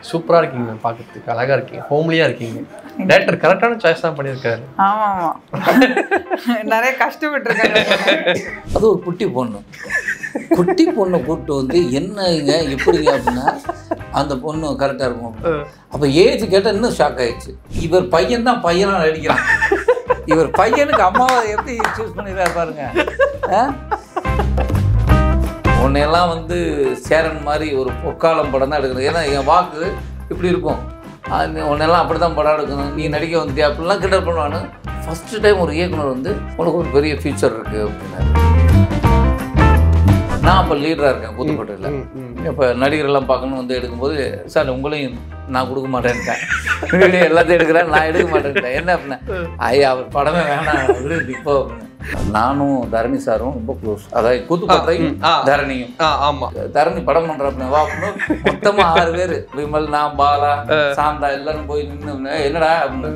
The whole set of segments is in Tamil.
சூப்பரா இருக்கீங்க, பார்க்கறதுக்கு அழகா இருக்கீங்க, ஹோம்லியா இருக்கீங்க. டைரக்டர் கரெக்டான சாய்ஸ் தான் பண்ணியிருக்காரு. ஆமா ஆமா, நிறைய கஷ்டப்பட்டு இருக்காங்க. அது ஒரு குட்டி பொண்ணை கூப்பிட்டு வந்து என்னங்க எப்படிங்க அப்படின்னா அந்த பொண்ணு கரெக்டாக இருக்கும். அப்போ ஏஜ் கேட்டால் இன்னும் ஷாக் ஆயிடுச்சு. இவர் பையன் தான் பையனாக நடிக்கிறான். இவர் பையனுக்கு அம்மாவை எப்படி சூஸ் பண்ணிடுறாரு பாருங்க. உன்னையெல்லாம் வந்து சேரன் மாதிரி ஒரு பொற்காலம் படம் தான் எடுக்கணும். ஏன்னா என் வாக்கு இப்படி இருக்கும், உன்னெல்லாம் அப்படி தான் படம் எடுக்கணும், நீ நடிக்க வந்தியா அப்படிலாம் கிண்டல் பண்ணுவானு. ஃபஸ்ட்டு டைம் ஒரு இயக்குனர் வந்து உனக்கு ஒரு பெரிய ஃபியூச்சர் இருக்குது அப்படின்னாரு. நான் அப்போ லீடராக இருக்கேன் புதுக்கோட்டையில். இப்போ நடிகரெல்லாம் பார்க்கணும் வந்து எடுக்கும்போது, சார் உங்களையும் நான் கொடுக்க மாட்டேன்ட்டேன், வீடியோ எல்லாத்தையும் எடுக்கிறேன், நான் எடுக்க மாட்டேன்ட்டேன். என்ன அப்படின்னா, ஐயா அவர் படமே வேணாம் அப்படின்னு இப்போ நானும் தரணி சாரும் ரொம்ப க்ளோஸ். அதாவது கூத்துக்கோட்டையும் தரணியும். ஆமாம், தரணி படம் பண்ணுறப்ப வா அப்படின்னு மொத்தமாக 6 பேர், விமல், நான், பாலா, சாந்தா எல்லாரும் போய் நின்று என்னடா அப்படின்னு,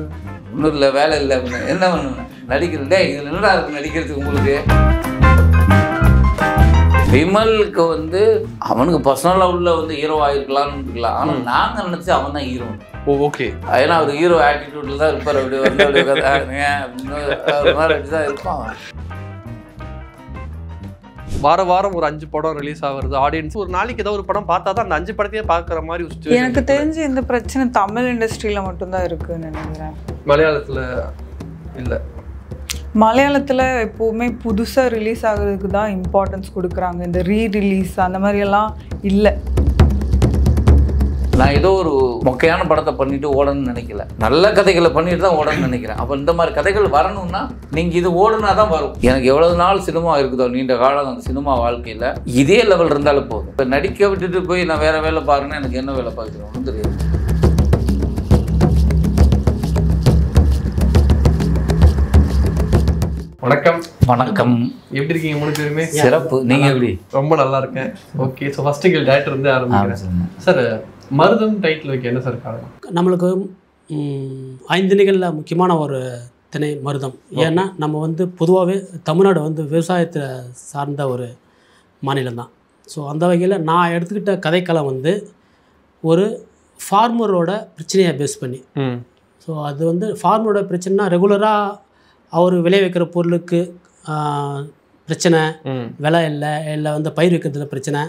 ஒன்றும் இல்லை வேலை இல்லை அப்படின்னு. என்ன பண்ணுவேன், நடிக்கிறேன். இதில் என்னடா இருக்கு நடிக்கிறதுக்கு உங்களுக்கு? விமலுக்கு வந்து அவனுக்கு பர்சனலாக உள்ள வந்து ஹீரோ ஆகிருக்கலாம்னு இருக்கலாம். ஆனால் நாங்கள் நினச்சி அவன் தான் ஹீரோ. ஓகே, ஏன்னா அவர் ஹீரோ ஆட்டிடியூட்ல தான் இருப்பார். அப்படி வந்து அப்படி தான் இருப்பான். வாரம் ஒரு 5 படம் ரிலீஸ் ஆகுறது. ஆடியன்ஸ் ஒரு நாளைக்கு ஏதோ ஒரு படம் பார்த்தா தான் அந்த 5 படத்தையே பார்க்குற மாதிரி ஒரு எனக்கு தெரிஞ்சு இந்த பிரச்சனை தமிழ் இண்டஸ்ட்ரியில் மட்டும்தான் இருக்குன்னு நினைக்கிறேன். மலையாளத்தில் இல்லை. மலையாளத்தில் எப்போவுமே புதுசாக ரிலீஸ் ஆகுறதுக்கு தான் இம்பார்ட்டன்ஸ் கொடுக்குறாங்க. இந்த ரீரிலீஸ் அந்த மாதிரியெல்லாம் இல்லை. நான் ஏதோ ஒரு மொக்கையான படத்தை பண்ணிட்டு ஓடணும்னு நினைக்கல, நல்ல கதைகளை பண்ணிட்டு தான் ஓடணும்னு நினைக்கிறேன். அப்போ இந்த மாதிரி கதைகள் வரணும்னா நீங்கள் இது ஓடுனா தான் வரும். எனக்கு எவ்வளவு நாள் சினிமா இருக்குதோ நீண்ட காலம் அந்த சினிமா வாழ்க்கையில் இதே லெவல் இருந்தாலும் போதும். இப்போ நடிக்க விட்டுட்டு போய் நான் வேற வேலை பாருன்னா எனக்கு என்ன வேலை பார்க்குறோம்னு தெரியாது. வணக்கம். வணக்கம், எப்படி இருக்கீங்க 3 பேருமே? சிறப்பு. நீங்கள் எப்படி? ரொம்ப நல்லா இருக்கேன். ஓகே, ஸோ ஃபர்ஸ்ட் எங்கள் டேரக்டர் வந்து ஆரம்பிக்கிறேன். சார், மருதம் டைட்டில் வைக்க என்ன சார் காரணம்? நம்மளுக்கு 5 திணைகளில் முக்கியமான ஒரு திணை மருதம். ஏன்னா நம்ம வந்து பொதுவாகவே தமிழ்நாடு வந்து விவசாயத்தை சார்ந்த ஒரு மாநிலம் தான். ஸோ அந்த வகையில் நான் எடுத்துக்கிட்ட கதைக்களம் வந்து ஒரு ஃபார்மரோட பிரச்சனையை பேஸ் பண்ணி. ஸோ அது வந்து ஃபார்மரோட பிரச்சனைனா ரெகுலராக அவர் விளைவிக்கிற பொருளுக்கு பிரச்சனை, விலை இல்லை வந்து பயிர் வைக்கிறதுல பிரச்சனை,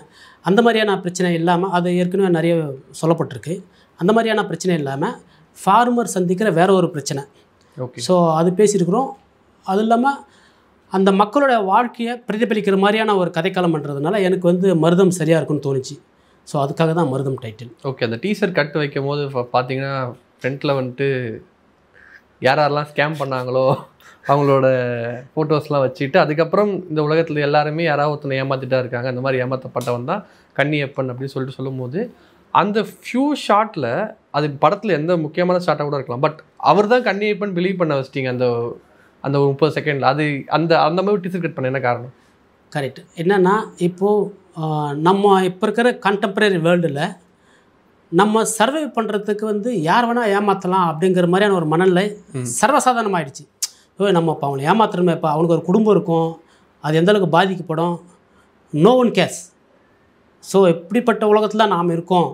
அந்த மாதிரியான பிரச்சனை இல்லாமல், அது ஏற்கனவே நிறைய சொல்லப்பட்டிருக்கு. அந்த மாதிரியான பிரச்சனை இல்லாமல் ஃபார்மர் சந்திக்கிற வேற ஒரு பிரச்சனை. ஸோ அது பேசியிருக்கிறோம். அது இல்லாமல் அந்த மக்களோட வாழ்க்கையை பிரதிபலிக்கிற மாதிரியான ஒரு கதைக்காலம் பண்ணுறதுனால எனக்கு வந்து மருதம் சரியாக இருக்குன்னு தோணுச்சு. ஸோ அதுக்காக தான் மருதம் டைட்டில். ஓகே, அந்த டீசர் கட் வைக்கும் போது பார்த்தீங்கன்னா ஃப்ரண்ட்டில் வந்துட்டு யாரெல்லாம் ஸ்கேம் பண்ணாங்களோ அவங்களோட ஃபோட்டோஸ்லாம் வச்சுட்டு, அதுக்கப்புறம் இந்த உலகத்தில் எல்லாருமே யாராவது ஒருத்தனை ஏமாற்றிட்டா இருக்காங்க, அந்த மாதிரி ஏமாற்றப்பட்டவன் தான் கன்னியப்பன் அப்படின்னு சொல்லும்போது அந்த ஃபியூ ஷாட்டில், அது படத்தில் எந்த முக்கியமான ஷாட்டாக கூட இருக்கலாம், பட் அவர் தான் கன்னியப்பன் பிலீவ் பண்ண வச்சிட்டிங்க அந்த அந்த 30 செகண்டில். அது அந்த மாதிரி டீசர் கட் பண்ண என்ன காரணம்? கரெக்ட். என்னென்னா இப்போது நம்ம இப்போ இருக்கிற கண்டெம்பரரி வேர்ல்டில் நம்ம சர்வை பண்ணுறதுக்கு வந்து யார் வேணால் ஏமாற்றலாம் அப்படிங்கிற மாதிரியான ஒரு மனநிலை சர்வசாதாரணமாகிடுச்சு. நம்ம இப்போ அவனை ஏமாத்துறோமே, இப்போ அவனுக்கு ஒரு குடும்பம் இருக்கும், அது எந்தளவுக்கு பாதிக்கப்படும், நோ ஒன் கேர்ஸ். ஸோ எப்படிப்பட்ட உலகத்தில் நாம் இருக்கோம்.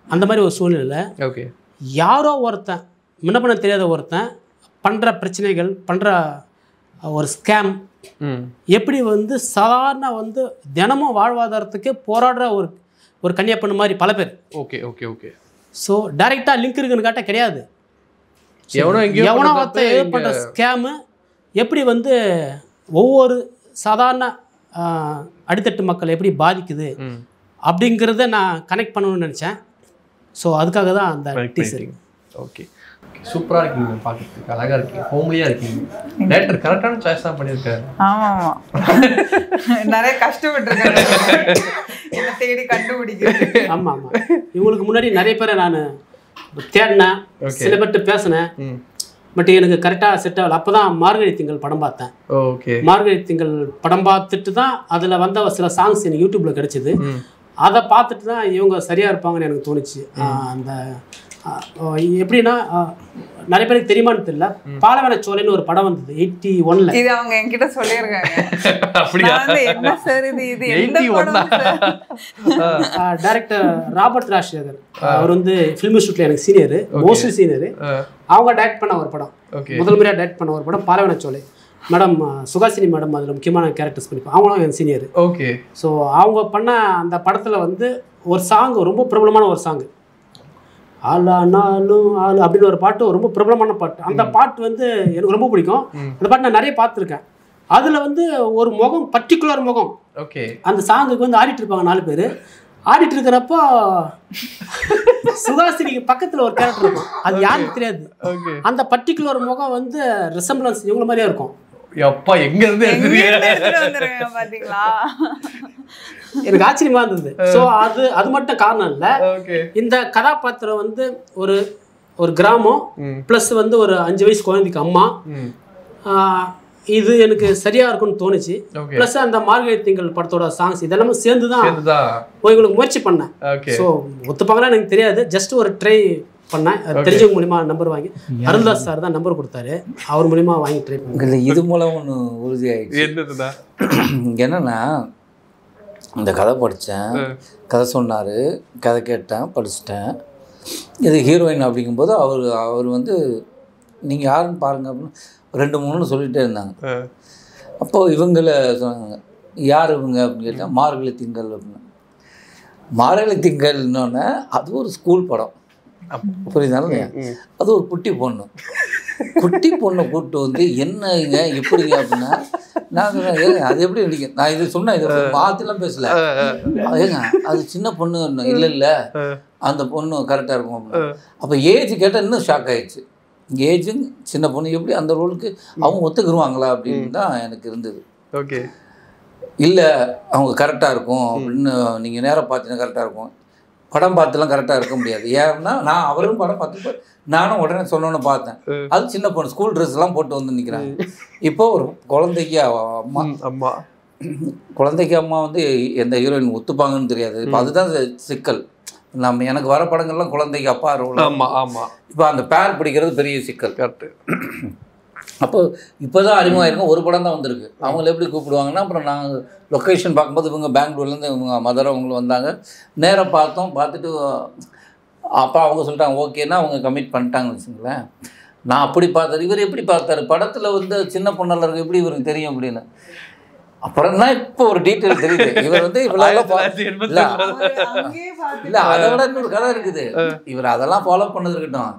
அந்த மாதிரி ஒரு சூழ்நிலை. ஓகே, யாரோ ஒருத்தன் முன்ன பண்ண தெரியாத ஒருத்தன் பண்ணுற பிரச்சனைகள், பண்ணுற ஒரு ஸ்கேம் எப்படி வந்து சாதாரண வந்து தினமும் வாழ்வாதாரத்துக்கு போராடுற ஒரு கன்னியப்பன் மாதிரி பல பேர். Okay okay okay. ஸோ டைரெக்டாக லிங்க் இருக்குன்னு கேட்டால் கிடையாது. எவனோ பண்ணுற ஸ்கேமு எப்படி வந்து ஒவ்வொரு சாதாரண அடித்தட்டு மக்கள் எப்படி பாதிக்குது அப்படிங்கிறத நான் கனெக்ட் பண்ணணும்னு நினச்சேன். ஸோ அதுக்காக தான் அந்த டீசர். ஓகே, சூப்பராக இருக்கீங்க, பார்க்கறதுக்கு அழகாக இருக்கீங்க, ஹோம்லியாக இருக்கீங்க. டைரக்டர் கரெக்டான சாய்ஸ் தான் பண்ணியிருக்காரு. ஆமாம் ஆமாம், நிறைய கஷ்டப்பட்டுருக்காங்க என்ன தேடி கண்டுபிடிக்கிறது. ஆமாம் ஆமாம், இவங்களுக்கு முன்னாடி நிறைய பேரை நான் தேடினேன், சில பேர்கிட்ட பேசினேன், பட் எனக்கு கரெக்டாக செட் ஆகலை. அப்போ தான் மார்கழி திங்கள் படம் பார்த்தேன். ஓகே, மார்கழி திங்கள் படம் பார்த்துட்டு தான் அதில் வந்த சில சாங்ஸ் எனக்கு யூடியூப்பில் கிடச்சிது. அதை பார்த்துட்டு தான் இவங்க சரியாக இருப்பாங்கன்னு எனக்கு தோணுச்சு. அந்த எப்படின்னா நிறைய பேருக்கு தெரியுமான்னு தெரியல, பாலவனச்சோலைன்னு ஒரு படம் வந்தது 81ல். இது அவங்க என்கிட்ட சொல்லியிருக்காங்க. அப்படியா? என்ன சார் இது எந்த படம் சார்? டைரக்டர் ராபர்ட் ராஜ்சேகர், அவர் வந்து ஃபிலிம் இன்ஸ்டியூட்ல எனக்கு சீனியர், மோஸ்ட்லி சீனியர். அவங்க டைரக்ட் பண்ண ஒரு படம், முதல் முறையாக டைரக்ட் பண்ண ஒரு படம் பாலவனச்சோலை. மேடம் சுகாசினி மேடம் அதில் முக்கியமான கேரக்டர்ஸ் பண்ணிப்போம், அவங்களும் என் சீனியர். ஓகே. ஸோ அவங்க பண்ண அந்த படத்தில் வந்து ஒரு சாங், ரொம்ப பிரபலமான ஒரு சாங், ஆளானாலும் ஆளு அப்படின்னு ஒரு பாட்டு, ரொம்ப பிரபலமான பாட்டு. அந்த பாட்டு வந்து எனக்கு ரொம்ப பிடிக்கும். அந்த பாட்டு நான் நிறைய பார்த்துருக்கேன். அதில் வந்து ஒரு முகம், பர்டிகுலர் முகம், ஓகே, அந்த சாங்குக்கு வந்து ஆடிட்டு இருப்பாங்க 4 பேர். ஆடிட்டு இருக்கிறப்போ சுகாசினிக்கு பக்கத்தில் ஒரு கேரக்டர் இருக்கும், அது யாருக்கு தெரியாது. அந்த பர்டிகுலர் முகம் வந்து ரிசம்பிளன்ஸ் இவங்கள மாதிரியே இருக்கும். எப்பா எங்க இருந்து பாத்தீங்களா? எனக்கு ஆச்சரியமா இருந்தது. ஸோ அது மட்டும் காரணம் இல்லை, இந்த கதாபாத்திரம் வந்து ஒரு கிராமம் ப்ளஸ் வந்து ஒரு 5 வயசு குழந்தைக்கு அம்மா, இது எனக்கு சரியா இருக்கும்னு தோணுச்சு. ப்ளஸ் அந்த மார்கழி திங்கள் படத்தோட சாங்ஸ் இதெல்லாமே சேர்ந்து தான் உங்களுக்கு முயற்சி பண்ணேன். ஸோ ஒத்துப்பாங்களா எனக்கு தெரியாது, ஜஸ்ட் ஒரு ட்ரை பண்ணேன். தெரிஞ்சவங்க மூலிமா நம்பர் வாங்கி, அருள்தாஸ் சார் தான் நம்பர் கொடுத்தாரு, அவர் மூலிமா வாங்கி ட்ரை பண்ணேன். இது மூலம் ஒன்று உறுதியாயிடுச்சு. என்னன்னா, இந்த கதை படித்தேன், கதை சொன்னார், கதை கேட்டேன், படிச்சுட்டேன். இது ஹீரோயின் அப்படிங்கும்போது அவர் வந்து நீங்கள் யாருன்னு பாருங்க அப்படின்னு 2-3 சொல்லிகிட்டே இருந்தாங்க. அப்போது இவங்கள சொன்னாங்க, யார் இவங்க அப்படின்னு கேட்டால் மார்கழி திங்கள் அப்படின்னு. மார்கழி திங்கள்னோடனே அது ஒரு ஸ்கூல் படம், புரியுதானே? அது ஒரு குட்டி பொண்ணை கூப்பிட்டு வந்து என்னங்க எப்படிங்க அப்படின்னா, நான் சொன்னேன் அது எப்படி நடிக்க, நான் இது சொன்னேன், இதை மாற்றிலாம் பேசல, ஏங்க அது சின்ன பொண்ணு, இல்லை அந்த பொண்ணு கரெக்டாக இருக்கும் அப்படின்னு. அப்போ ஏஜ் கேட்டால் இன்னும் ஷாக் ஆகிடுச்சு. ஏஜும் சின்ன பொண்ணு எப்படி அந்த ரோலுக்கு அவங்க ஒத்துக்குருவாங்களா அப்படின்னு தான் எனக்கு இருந்தது. ஓகே, இல்லை அவங்க கரெக்டாக இருக்கும் அப்படின்னு நீங்கள் நேராக பார்த்தீங்கன்னா கரெக்டாக இருக்கும், படம் பார்த்துலாம் கரெக்டாக இருக்க முடியாது. ஏன்னா நான் அவரும் படம் பார்த்து நானும் உடனே சொன்னோன்னு பார்த்தேன். அது சின்ன பொண்ணு ஸ்கூல் ட்ரெஸ்லாம் போட்டு வந்து நிற்கிறாங்க. இப்போ ஒரு குழந்தைக்கு அம்மா குழந்தைக்கு அம்மா வந்து எந்த ஹீரோயின் ஒத்துப்பாங்கன்னு தெரியாது. இப்போ அதுதான் சிக்கல். நம்ம எனக்கு வர படங்கள்லாம் குழந்தைக்கு அப்பா ரோல். இப்போ அந்த பேர் பிடிக்கிறது பெரிய சிக்கல். கரெக்டு. அப்போ இப்போ தான் அறிமுகமாயிருக்கும், ஒரு படம் தான் வந்திருக்கு. அவங்கள எப்படி கூப்பிடுவாங்கன்னா, அப்புறம் நாங்கள் லொக்கேஷன் பார்க்கும்போது இவங்க பெங்களூர்லேருந்து இவங்க மதுரை அவங்களும் வந்தாங்க. நேராக பார்த்துட்டு அப்போ அவங்க சொல்லிட்டாங்க ஓகேன்னா அவங்க கமிட் பண்ணிட்டாங்கன்னு வச்சுங்களேன். நான் அப்படி பார்த்தது, இவர் எப்படி பார்த்தாரு படத்தில் வந்து சின்ன பொண்ணெல்லாம் இருக்கு, எப்படி இவருக்கு தெரியும் அப்படின்னு. அப்புறம் தான் இப்போ ஒரு டீட்டெயில் தெரியுது. இவர் வந்து இவ்வளோ இல்லை, அதை விட இன்னொரு கதை இருக்குது. இவர் அதெல்லாம் ஃபாலோ பண்ணது இருக்கட்டும்,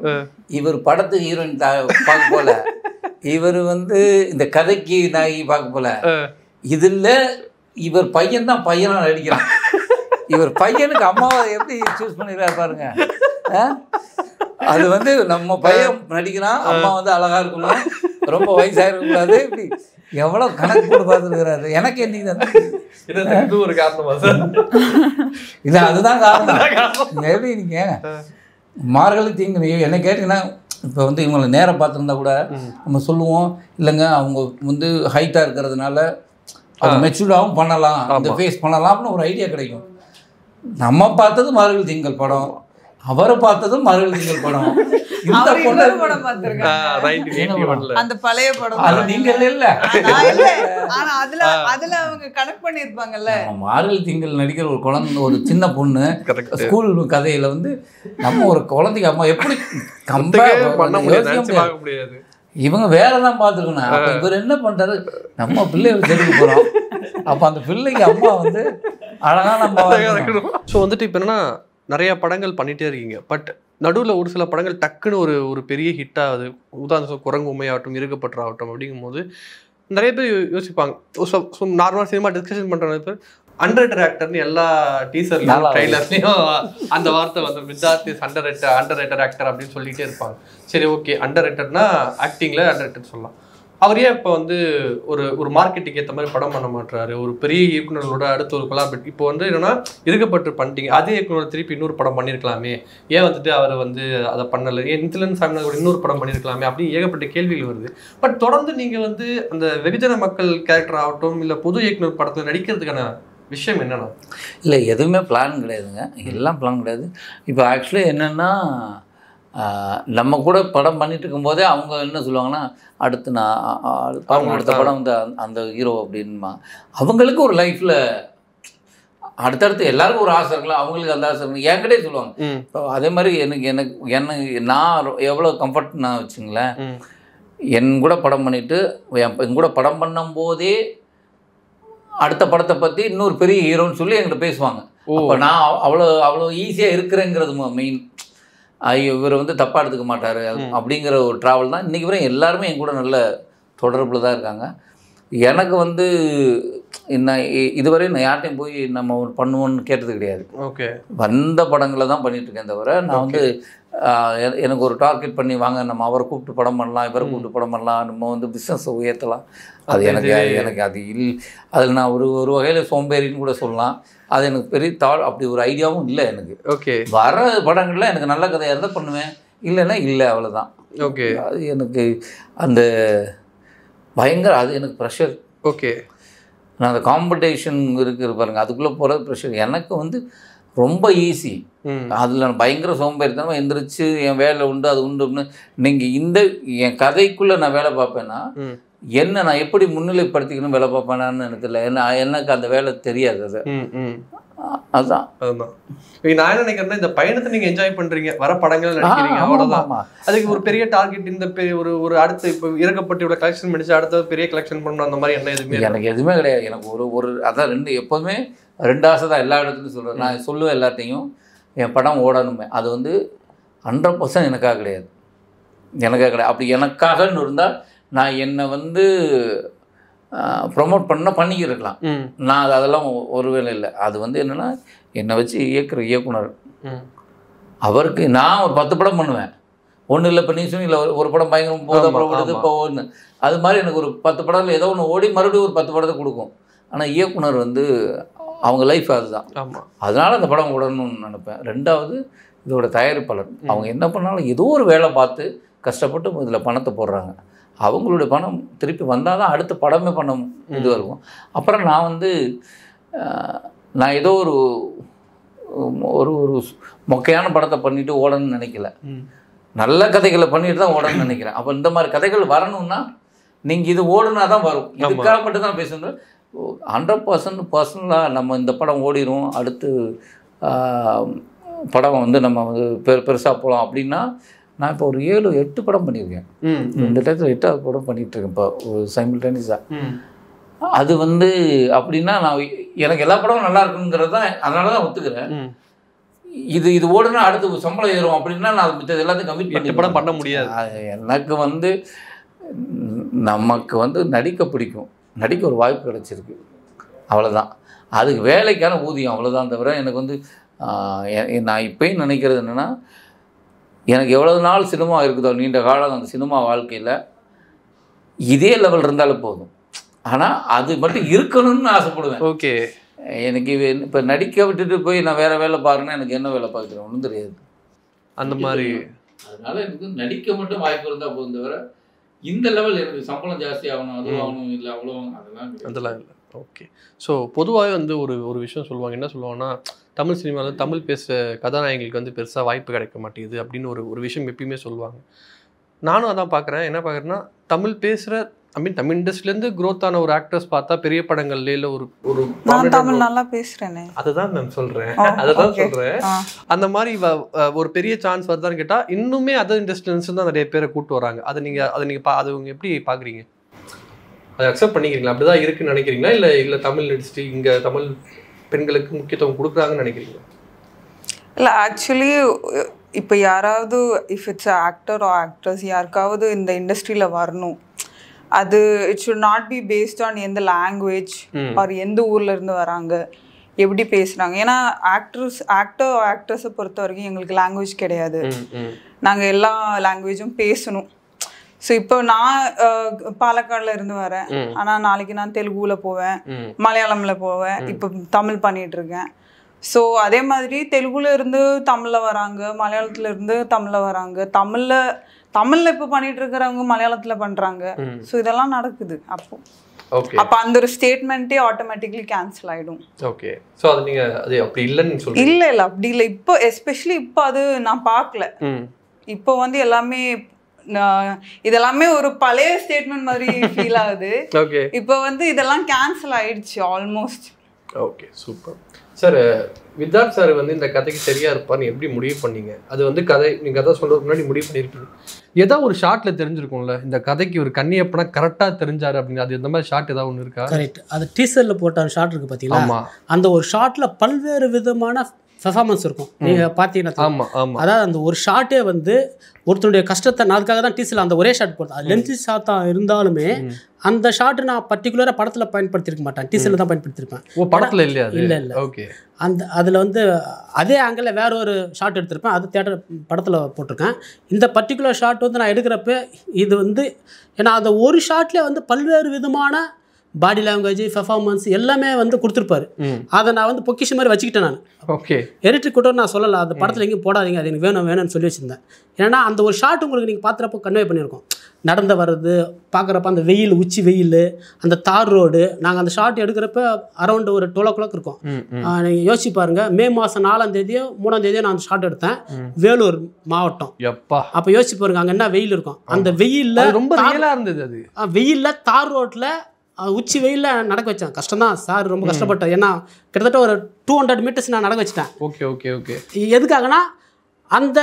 இவர் படத்துக்கு ஹீரோயின் பார்க்க போல, இவர் வந்து இந்த கதைக்கு நாயகி பார்க்க போல, இதில் இவர் பையன் தான் பையனாக நடிக்கிறான். இவர் பையனுக்கு அம்மாவை எப்படி சூஸ் பண்ணிடுறாரு பாருங்க. அது வந்து நம்ம பையன் நடிக்கிறான், அம்மா வந்து அழகா இருக்கணும், ரொம்ப வயசாக இருக்கக்கூடாது, இப்படி எவ்வளோ கணக்கு போட்டு பார்த்துருக்கிறாரு. எனக்கு என்னைக்கு ஒரு காரணமா சார் இல்லை, அதுதான் காரணம். எப்படி நீங்கள் மார்கழி தீங்கு என்ன கேட்டிங்கன்னா, இப்போ வந்து இவங்களை நேரம் பார்த்துருந்தா கூட நம்ம சொல்லுவோம், இல்லைங்க அவங்க வந்து ஹைட்டாக இருக்கிறதுனால அது மெச்சூர்டாகவும் பண்ணலாம், அந்த ஃபேஸ் பண்ணலாம்னு ஒரு ஐடியா கிடைக்கும். நம்ம பார்த்தது மார்கழி திங்கள் படம், அவரை பார்த்ததும் மார்கழி திங்கள் படம். இந்த படம் அந்த பழைய படம் அது நீங்கள் இல்ல, ஆனா அதுல அவங்க கனெக்ட் பண்ணிருப்பாங்கல்ல. மார்கழி திங்கள் நடிக்கிற ஒரு குழந்தை, ஒரு சின்ன பொண்ணு ஸ்கூல் கதையில வந்து நம்ம ஒரு குழந்தைக்கு அம்மா எப்படி பண்ண முடியாது. இவங்க வேறதான் பார்த்துக்கணும். அப்ப இவர் என்ன பண்றாரு, நம்ம பிள்ளைய தெரிஞ்சு போறோம், அப்ப அந்த பிள்ளைக்கு அம்மா வந்து அழகா நம்ம. ஸோ வந்துட்டு இப்போ என்னன்னா நிறைய படங்கள் பண்ணிட்டே இருக்கீங்க, பட் நடுவில் ஒரு சில படங்கள் டக்குன்னு ஒரு பெரிய ஹிட் ஆகுது. உதாரணம் குரங்கு உண்மையாகட்டும், இருக்கப்பட்டாகட்டும். அப்படிங்கும்போது நிறைய பேர் யோசிப்பாங்க, நார்மலாக சினிமா டிஸ்கஷன் பண்ணுற பேர் அண்டர் ஆக்டர்னு எல்லா டீசர்லையும் ட்ரெய்லர்லையும் அந்த வார்த்தை வந்து Vidharth is under rata actor அப்படின்னு சொல்லிகிட்டே இருப்பாங்க. சரி, ஓகே, அண்டர் ரேட்டர்னா ஆக்டிங்கில் அண்டர் ரேட்டர் சொல்லலாம். அவர் ஏன் இப்போ வந்து ஒரு மார்க்கெட்டுக்கு ஏற்ற மாதிரி படம் பண்ண மாட்டாரு, ஒரு பெரிய இயக்குநர்களோட அடுத்த ஒரு கொலாபரேட் இப்போ வந்து என்னன்னா இருக்கப்பட்டு பண்ணிட்டீங்க, அதே இயக்குனர் திருப்பி இன்னொரு படம் பண்ணியிருக்கலாமே, ஏன் வந்துட்டு அவர் வந்து அதை பண்ணலை, ஏன் இன்சிலன் சாமினார் இன்னொரு படம் பண்ணியிருக்கலாமே அப்படின்னு ஏகப்பட்ட கேள்விகள் வருது. பட் தொடர்ந்து நீங்கள் வந்து அந்த வெகுஜன மக்கள் கேரக்டர் ஆகட்டும், இல்லை புது இயக்குனர் படத்தில் நடிக்கிறதுக்கான விஷயம் என்னன்னா? இல்லை எதுவுமே பிளான் கிடையாதுங்க, எல்லாம் பிளான் கிடையாது. இப்போ ஆக்சுவலி என்னென்னா நம்ம கூட படம் பண்ணிட்டு இருக்கும்போதே அவங்க என்ன சொல்லுவாங்கன்னா, அடுத்து நான் அடுத்த படம் வந்து அந்த ஹீரோ அப்படின்மா. அவங்களுக்கு ஒரு லைஃப்பில் அடுத்தடுத்து எல்லாருக்கும் ஒரு ஆசை இருக்கலாம், அவங்களுக்கு அந்த ஆசை இருக்கும், என்கிட்டே சொல்லுவாங்க. இப்போ அதே மாதிரி எனக்கு நான் எவ்வளோ கம்ஃபர்ட் நான் வச்சுங்களேன், என் கூட படம் பண்ணிவிட்டு என் கூட படம் பண்ணும்போதே அடுத்த படத்தை பற்றி இன்னொரு பெரிய ஹீரோன்னு சொல்லி என்கிட்ட பேசுவாங்க. அப்போ நான் அவ்வளோ ஈஸியாக இருக்கிறேங்கிறது மெயின். இவர் வந்து தப்பாக எடுத்துக்க மாட்டார் அப்படிங்கிற ஒரு ட்ராவல் தான் இன்றைக்கி வரை எல்லாருமே என் கூட நல்ல தொடர்பில் தான் இருக்காங்க. எனக்கு வந்து இதுவரை நான் யார்ட்டையும் போய் நம்ம ஒரு பண்ணுவோன்னு கேட்டது கிடையாது. ஓகே, வந்த படங்களை தான் பண்ணிகிட்ருக்கேன் தவிர நான் வந்து எனக்கு ஒரு டார்கெட் பண்ணி வாங்க நம்ம அவரை கூப்பிட்டு படம் பண்ணலாம், இவரை கூப்பிட்டு படம் பண்ணலாம், நம்ம வந்து பிஸ்னஸை உயர்த்தலாம், அது எனக்கு அது அதில் நான் ஒரு வகையில் சோம்பேறின்னு கூட சொல்லலாம். அது எனக்கு பெரிய அப்படி ஒரு ஐடியாவும் இல்லை எனக்கு. ஓகே, வர படங்களில் எனக்கு நல்ல கதையாக இருந்தால் பண்ணுவேன், இல்லைன்னா இல்லை, அவ்வளோதான். ஓகே, அது எனக்கு அந்த பயங்கர அது எனக்கு ப்ரெஷர். ஓகே, நான் அந்த காம்படிஷன் இருக்குது பாருங்கள், அதுக்குள்ளே போகிறது ப்ரெஷர். எனக்கு வந்து ரொம்ப ஈஸி. அதில் நான் பயங்கர சோம்பேறித்தனமாக எந்திரிச்சு என் வேலை உண்டு அது உண்டுன்னு. நீங்கள் என் கதைக்குள்ளே நான் வேலை பார்ப்பேன்னா என்ன நான் எப்படி முன்னிலைப்படுத்திக்கணும் வேலை பார்ப்பேனான்னு எனக்கு இல்லை. எனக்கு அந்த வேலை தெரியாது. அது அதுதான் நான் என்ன நினைக்கிறேன்னா, இந்த பயணத்தை நீங்க என்ஜாய் பண்றீங்க, வர படங்கள் நடிக்கிறீங்க, அவ்வளவுதான். அதுக்கு ஒரு பெரிய டார்கெட் இந்த ஒரு அடுத்து இப்போ இறக்கப்பட்டு இவ்வளவு கலெக்ஷன் பண்ணிச்சு அடுத்த பெரிய கலெக்ஷன் பண்ணணும் அந்த மாதிரி என்ன எதுவுமே எனக்கு எதுவுமே கிடையாது. எனக்கு ஒரு அதான் எப்போதுமே 2 ஆசை தான் எல்லா இடத்துலையும் சொல்கிறேன். நான் சொல்லுவேன் எல்லாத்தையும், என் படம் ஓடணுமே. அது வந்து 100% எனக்காக கிடையாது, அப்படி எனக்காகன்னு இருந்தால் நான் என்னை வந்து ப்ரொமோட் பண்ணிக்கிருக்கலாம். நான் அதெல்லாம் ஒரு வேலை இல்லை. அது வந்து என்னென்னா என்னை வச்சு இயக்குற இயக்குனர் அவருக்கு நான் ஒரு 10 படம் பண்ணுவேன். ஒன்றும் இல்லை, இப்போ நீ சொன்னீங்க ஒரு படம் பயங்கரம் போது இப்போ ஒன்று, அது மாதிரி எனக்கு ஒரு 10 படத்தில் ஏதோ ஒன்று ஓடி மறுபடியும் ஒரு 10 படத்தை கொடுக்கும். ஆனால் இயக்குனர் வந்து அவங்க லைஃப் அதுதான். அதனால் அந்த படம் ஓடணும்னு நினைப்பேன். 2வது இதோட தயாரிப்பாளர், அவங்க என்ன பண்ணாலும் ஏதோ ஒரு வேலை பார்த்து கஷ்டப்பட்டு இதில் பணத்தை போடுறாங்க. அவங்களுடைய பணம் திருப்பி வந்தால் தான் அடுத்த படமே பண்ண இதுவாக இருக்கும். அப்புறம் நான் வந்து நான் ஏதோ ஒரு ஒரு மொக்கையான படத்தை பண்ணிவிட்டு ஓடணும்னு நினைக்கல, நல்ல கதைகளை பண்ணிட்டு தான் ஓடணும்னு நினைக்கிறேன். அப்போ இந்த மாதிரி கதைகள் வரணும்னா நீங்கள் இது ஓடுனா தான் வரும். இதுக்காக மட்டும் தான் பேசணும். 100% பர்சனலாக நம்ம இந்த படம் ஓடிடும், அடுத்து படம் வந்து நம்ம வந்து பெருசாக போகலாம் அப்படின்னா, நான் இப்போ ஒரு 7-8 படம் பண்ணியிருக்கேன். 2 டயத்தில் 8வது படம் பண்ணிகிட்ருக்கேன் இப்போ சைமில்டேனியஸாக. அது வந்து அப்படின்னா நான் எனக்கு எல்லா படமும் நல்லா இருக்குங்கிறது தான், அதனால தான் ஒத்துக்கிறேன். இது ஓடுனா அடுத்து சம்பளம் ஏறும் அப்படின்னா நான் மிச்சது எல்லாத்தையும் கமிட் படம் பண்ண முடியாது. எனக்கு வந்து நமக்கு வந்து நடிக்க பிடிக்கும், நடிக்க ஒரு வாய்ப்பு கிடச்சிருக்கு, அவ்வளோதான். அதுக்கு வேலைக்கான ஊதியம், அவ்வளோதான். தவிர எனக்கு வந்து நான் இப்போயும் நினைக்கிறது என்னென்னா, எனக்கு எவ்வளவு நாள் சினிமா இருக்குதோ நீண்ட காலம் அந்த சினிமா வாழ்க்கையில் இதே லெவல் இருந்தாலும் போதும். ஆனால் அது மட்டும் இருக்கணும்னு ஆசைப்படுவேன். ஓகே, எனக்கு இப்போ நடிக்க விட்டுட்டு போய் நான் வேறு வேலை பாருன்னா எனக்கு என்ன வேலை பார்க்குறேன் ஒன்றும் தெரியாது அந்த மாதிரி. அதனால எனக்கு நடிக்க மட்டும் வாய்ப்பு இருந்தால் போதும், தவிர இந்த லெவல் எனக்கு சம்பளம் ஜாஸ்தி ஆகணும், அது ஆகணும், இல்லை அவ்வளோ அதெல்லாம் இல்லை. ஓகே, ஸோ பொதுவாகவே வந்து ஒரு விஷயம் சொல்லுவாங்க, என்ன சொல்லுவாங்கன்னா, தமிழ் சினிமாவில் தமிழ் பேசுகிற கதாநாயகிகளுக்கு வந்து பெருசாக வாய்ப்பு கிடைக்க மாட்டேங்குது அப்படின்னு ஒரு விஷயம் எப்பயுமே சொல்லுவாங்க. நானும் அதான் பார்க்குறேன். என்ன பார்க்குறேன்னா, தமிழ் பேசுகிற தமிழ் இண்டஸ்ட்ரியிலேருந்து க்ரோத் ஆன ஒரு ஆக்டர்ஸ் பார்த்தா பெரிய படங்கள்ல இல்லை ஒரு தமிழ் நல்லா பேசுகிறேனே, அதுதான் மேம் சொல்கிறேன், அதுதான் சொல்கிறேன். அந்த மாதிரி ஒரு பெரிய சான்ஸ் வருதான்னு கேட்டால் இன்னுமே அதர் இண்டஸ்ட்ரியல்ஸ் தான் நிறைய பேரை கூப்பிட்டு வராங்க. அதை நீங்கள் எப்படி பார்க்குறீங்க? அதை அக்செப்ட் பண்ணிக்கிறீங்களா? அப்படிதான் இருக்குன்னு நினைக்கிறீங்களா? இல்லை தமிழ் இண்டஸ்ட்ரி இங்கே தமிழ் பெண்களுக்கு முக்கியத்துவம் கொடுக்குறாங்கன்னு நினைக்கிறீங்களா? இல்லை, ஆக்சுவலி இப்போ யாராவது if it's actor or actress யாருக்காவது இந்த இண்டஸ்ட்ரியில் வரணும், அது it should not be based on எந்த லாங்குவேஜ் ஆர் எந்த ஊரில் இருந்து வராங்க, எப்படி பேசுகிறாங்க. ஏன்னா ஆக்டர்ஸை பொறுத்த வரைக்கும் எங்களுக்கு லாங்குவேஜ் கிடையாது, நாங்கள் எல்லா லாங்குவேஜும் பேசணும். ஸோ இப்போ நான் பாலக்காடில் இருந்து வரேன், ஆனால் நாளைக்கு நான் தெலுங்குல போவேன், மலையாளமில் போவேன், இப்போ தமிழ் பண்ணிகிட்ருக்கேன். ஸோ அதே மாதிரி தெலுங்குல இருந்து தமிழில் வராங்க, மலையாளத்தில் இருந்து தமிழில் வராங்க, தமிழில் இப்போ பண்ணிகிட்டு இருக்கிறவங்க மலையாளத்தில் பண்ணுறாங்க. ஸோ இதெல்லாம் நடக்குது. அப்போது ஓகே அப்ப அந்த ஒரு ஸ்டேட்மெண்ட்டே ஆட்டோமேட்டிக்லி கேன்சல் ஆயிடும். ஓகே ஸோ அது நீங்க அது அப்படி இல்லைன்னு சொல்றீங்க. இல்ல அப்படி இல்லை. இப்போ எஸ்பெஷலி இப்போ அது நான் பார்க்கல. இப்போ வந்து எல்லாமே இதெல்லாமே ஒரு பழைய ஸ்டேட்மெண்ட் மாதிரி ஃபீல் ஆகுது. ஓகே இப்போ வந்து இதெல்லாம் கேன்சல் ஆயிடுச்சு almost. Okay super sir. Vidharth sir வந்து இந்த கதைக்கு சரியா இருப்பார்னு எப்படி முடிவு பண்ணீங்க? அது வந்து நீங்க கதை சொல்றதுக்கு முன்னாடி முடிவு பண்ணியிருப்பீங்க. ஏதாவது ஒரு ஷார்ட்ல தெரிஞ்சிருக்கும்ல இந்த கதைக்கு ஒரு கன்னியப்பனா கரெக்டா தெரிஞ்சாரு அப்படின்னு. அது இந்த மாதிரி ஷார்ட் ஏதாவது ஒன்று இருக்கா? கரெக்ட். அது டீசர்ல போட்ட ஷார்ட் இருக்கு பார்த்தீங்களா, அந்த ஒரு ஷார்ட்ல பல்வேறு விதமான பெர்ஃபார்மன்ஸ் இருக்கும். நீங்க பார்த்தீங்கன்னா அதாவது அந்த ஒரு ஷார்ட்டே வந்து ஒருத்தருடைய கஷ்டத்தை, நான் அதுக்காக தான் டீசர்ல அந்த ஒரே ஷார்ட் போட்டேன். அது லென்ஸ் ஷார்ட்டா இருந்தாலுமே அந்த ஷார்ட் நான் பர்டிகுலராக படத்தில் பயன்படுத்தியிருக்க மாட்டேன், டீசர்ல தான் பயன்படுத்தியிருப்பேன். படத்தில் இல்லையா? இல்லை. ஓகே. அதில் வந்து அதே ஆங்கிளில் வேற ஒரு ஷார்ட் எடுத்திருப்பேன், அது தியேட்டர் படத்தில் போட்டிருக்கேன். இந்த பர்டிகுலர் ஷார்ட் வந்து நான் எடுக்கிறப்ப இது வந்து ஏன்னா அந்த ஒரு ஷார்ட்லேயே வந்து பல்வேறு விதமான பாடி லாங்குவேஜ், பெர்ஃபார்மன்ஸ் எல்லாமே வந்து கொடுத்துருப்பாரு. அதை நான் வந்து பொக்கிஷம் மாதிரி வச்சுக்கிட்டேன் நான். ஓகே. எடிட்டர் கூட நான் சொல்லலை, அந்த படத்தில் எங்கேயும் போடாதீங்க, அது எனக்கு வேணும்னு சொல்லி வச்சுருந்தேன். ஏன்னா அந்த ஒரு ஷார்ட் உங்களுக்கு நீங்கள் பார்த்துறப்போ கன்வே பண்ணியிருக்கோம். நடந்து வர்றது பார்க்குறப்ப அந்த வெயில், உச்சி வெயில், அந்த தார் ரோடு. நாங்கள் அந்த ஷார்ட் எடுக்கிறப்ப அரௌண்ட் ஒரு 12 o'clock இருக்கும். நீங்கள் யோசிச்சு பாருங்க, மே மாதம் 4ஆம் தேதியோ 3ஆம் தேதியோ நான் அந்த ஷார்ட் எடுத்தேன், வேலூர் மாவட்டம். அப்போ யோசிச்சு பாருங்க அங்கே என்ன வெயில் இருக்கும். அந்த வெயிலில் ரொம்ப ரியலாக இருந்தது. அது வெயிலில் தார் ரோட்டில் உச்சி வெயிலில் நடக்க வச்சேன். கஷ்டம் தான் சார், ரொம்ப கஷ்டப்பட்டேன். ஏன்னா கிட்டத்தட்ட ஒரு 200 meters நான் நடக்க வச்சுட்டேன். Okay okay okay. எதுக்காகனா அந்த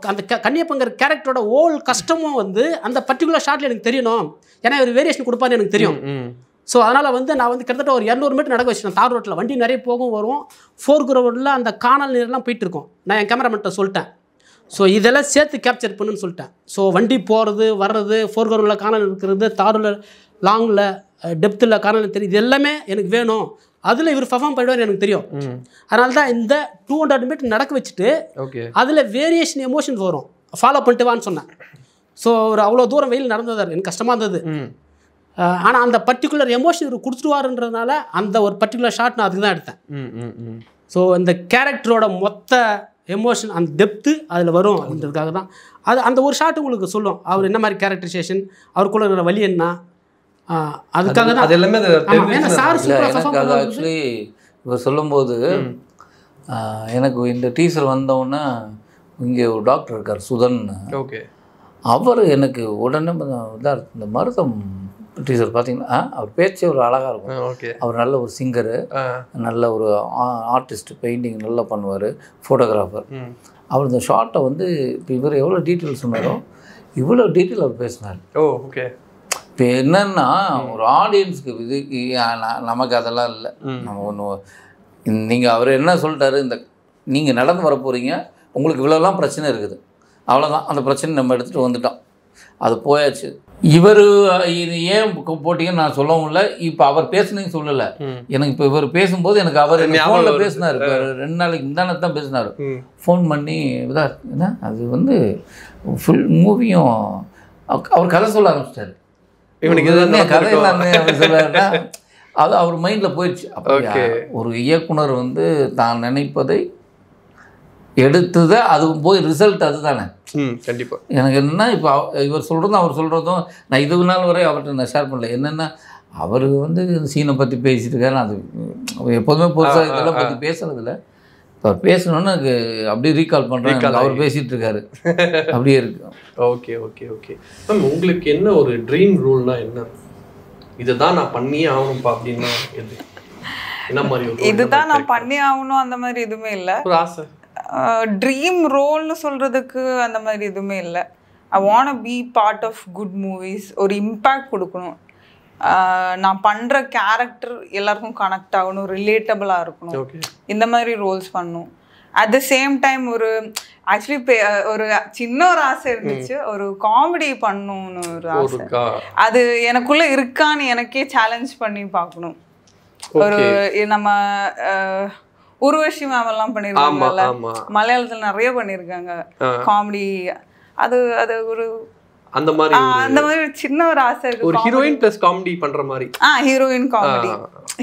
அந்த கன்னியப்பங்கிற கேரக்டரோட ஓல் கஷ்டமும் வந்து அந்த பர்டிகுலர் ஷார்ட்ல எனக்கு தெரியணும். ஏன்னா ஒரு வேரியேஷன் கொடுப்பாரு எனக்கு தெரியும். ஸோ அதனால் வந்து நான் வந்து கிட்டத்தட்ட ஒரு 200 meter நடக்க வச்சுட்டேன். தார் ரோட்டில் வண்டி நிறைய போகும் வரும். 4 அந்த காணல் நீர்லாம் போயிட்டு இருக்கும். நான் என் கேமராமேன்ட்ட சொல்லிட்டேன், ஸோ இதெல்லாம் சேர்த்து கேப்சர் பண்ணுன்னு சொல்லிட்டேன். ஸோ வண்டி போகிறது வர்றது, 4 காணல் இருக்கிறது, தாரில் லாங்கில் டெப்த்தில் காரணம் தெரியும், இது எல்லாமே எனக்கு வேணும். அதில் இவர் பர்ஃபார்ம் பண்ணிடுவார் எனக்கு தெரியும். அதனால தான் இந்த 200 meter நடக்க வச்சுட்டு அதில் வேரியேஷன் எமோஷன்ஸ் வரும், ஃபாலோ பண்ணிட்டு வான்னு சொன்னேன். ஸோ ஒரு அவ்வளோ தூரம் வெயில் நடந்ததார், எனக்கு கஷ்டமாக இருந்தது. ஆனால் அந்த பர்டிகுலர் எமோஷன் இவர் கொடுத்துருவாருன்றதுனால அந்த ஒரு பர்டிகுலர் ஷார்ட் நான் அதுக்கு தான் எடுத்தேன். ஸோ இந்த கேரக்டரோட மொத்த எமோஷன், அந்த டெப்த்து அதில் வரும் அப்படின்றதுக்காக தான் அது அந்த ஒரு ஷார்ட் உங்களுக்கு சொல்லும். அவர் என்ன மாதிரி கேரக்டரைசேஷன், அவருக்குள்ள இருக்கிற வழி என்ன, அதுக்காக தான். ஆக்சுவலி இவர் சொல்லும்போது எனக்கு இந்த டீசர் வந்தோடனே இங்கே ஒரு டாக்டர் இருக்கார் சுதன். ஓகே. அவர் எனக்கு உடனே இதாக இந்த மருதம் டீசர் பார்த்தீங்கன்னா அவர் பேச்சே ஒரு அழகாக இருக்கும். ஓகே. அவர் நல்ல ஒரு சிங்கரு, நல்ல ஒரு ஆர்டிஸ்ட், பெயிண்டிங் நல்லா பண்ணுவார், ஃபோட்டோகிராஃபர். அவர் இந்த ஷார்ட்டை வந்து இப்போ இவர் எவ்வளோ டீட்டெயில் சொன்னாரோ இவ்வளோ டீட்டெயில் அவர் பேசினார். ஓகே. இப்போ என்னன்னா ஒரு ஆடியன்ஸுக்கு இது நமக்கு அதெல்லாம் இல்லை. நம்ம ஒன்று நீங்கள் அவர் என்ன சொல்லிட்டாரு, இந்த நீங்கள் நடந்து வர போகிறீங்க, உங்களுக்கு இவ்வளோலாம் பிரச்சனை இருக்குது, அவ்வளோதான், அந்த பிரச்சனை நம்ம எடுத்துகிட்டு வந்துட்டோம், அது போயாச்சு. இவர் இது ஏன் போட்டிங்கன்னு நான் சொல்லவும் இல்லை. இப்போ அவர் பேசுனீங்க சொல்லலை எனக்கு. இப்போ இவர் பேசும்போது எனக்கு அவர் ஃபோனில் பேசினார். இப்போ 2 நாளைக்கு முந்தானத்து தான் பேசினார். ஃபோன் பண்ணி என்ன அது வந்து ஃபுல் மூவியும் அவர் கதை சொல்ல ஆரம்பிச்சிட்டாரு. இவனுக்கு கதையெல்லாம் சொல்லுன்னா அது அவர் மைண்டில் போயிடுச்சு. அப்போ ஒரு இயக்குனர் வந்து தான் நினைப்பதை எடுத்ததை அது போய் ரிசல்ட் அதுதானே. கண்டிப்பாக. எனக்கு என்னென்னா இப்போ இவர் சொல்கிறதும் அவர் சொல்கிறதும் நான் இது நாள் வரை அவர்கிட்ட நான் ஷேர் பண்ணல. என்னென்னா அவர் வந்து சீனை பற்றி பேசிட்டு இருக்காரு. அது எப்போதுமே புதுசாக இதெல்லாம் பற்றி பேசுறதில்ல. இப்போ அவர் பேசணுன்னு எனக்கு அப்படியே ரீகால் பண்ணுறேன், அவர் பேசிகிட்டு இருக்காரு, அப்படியே இருக்கு. Okay okay okay. மேம் உங்களுக்கு என்ன ஒரு ட்ரீம் ரோல்னா என்ன, இதுதான் நான் பண்ணியே ஆகணும்ப்பா அப்படின்னா எது, என்ன மாதிரி? இதுதான் நான் பண்ணி ஆகணும் அந்த மாதிரி எதுவுமே இல்லை. ஒரு ஆசை ட்ரீம் ரோல்னு சொல்கிறதுக்கு அந்த மாதிரி எதுவுமே இல்லை. I want be part of good movies, ஒரு இம்பேக்ட் கொடுக்கணும். நான் பண்ணுற கேரக்டர் எல்லாருக்கும் கனெக்ட் ஆகணும், ரிலேட்டபிளாக இருக்கணும், இந்த மாதிரி ரோல்ஸ் பண்ணணும். அட் த சேம் டைம் ஒரு ஆக்சுவலி ஒரு சின்ன ஒரு ஆசை இருந்துச்சு, ஒரு காமெடி பண்ணணும்னு ஒரு ஆசை. அது எனக்குள்ள இருக்கான்னு எனக்கே சேலஞ்ச் பண்ணி பார்க்கணும். ஒரு நம்ம உருவஷி மேம் எல்லாம் பண்ணியிருக்காங்கல்ல, மலையாளத்தில் நிறைய பண்ணியிருக்காங்க காமெடி. அது அது ஒரு அந்த மாதிரி ஒரு சின்ன ஒரு ஆசை இருக்கு. ஒரு ஹீரோயின் பிளஸ் காமெடி பண்ற மாதிரி.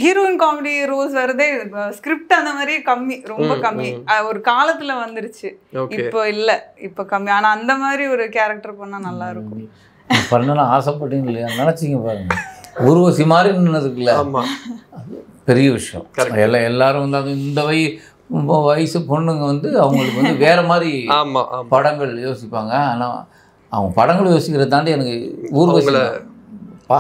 ஹீரோயின் காமெடி ரோல்ஸ் வருதே, ஸ்கிரிப்ட் அந்த மாதிரி கம்மி, ரொம்ப கம்மி. ஒரு காலத்துல வந்துருச்சு, இப்போ இல்ல, இப்போ கம்மி. ஆனா அந்த மாதிரி ஒரு கேரக்டர் பண்ணா நல்லா இருக்கும். பண்ணலாம் ஆசைப்பட்டீங்க இல்லையா, நினைச்சிங்க பாருங்க. ஊர்வசி மாதிரி நின்னதுக்குல்ல, ஆமா பெரிய விஷயம். எல்லாரும் வந்து அது இந்த வயசு பொண்ணுங்க வந்து அவங்களுக்கு வந்து வேற மாதிரி ஆமா படங்கள் யோசிப்பாங்க. ஆனால் அவங்க படங்கள் யோசிக்கிறத தாண்டி எனக்கு ஊர்வசில பா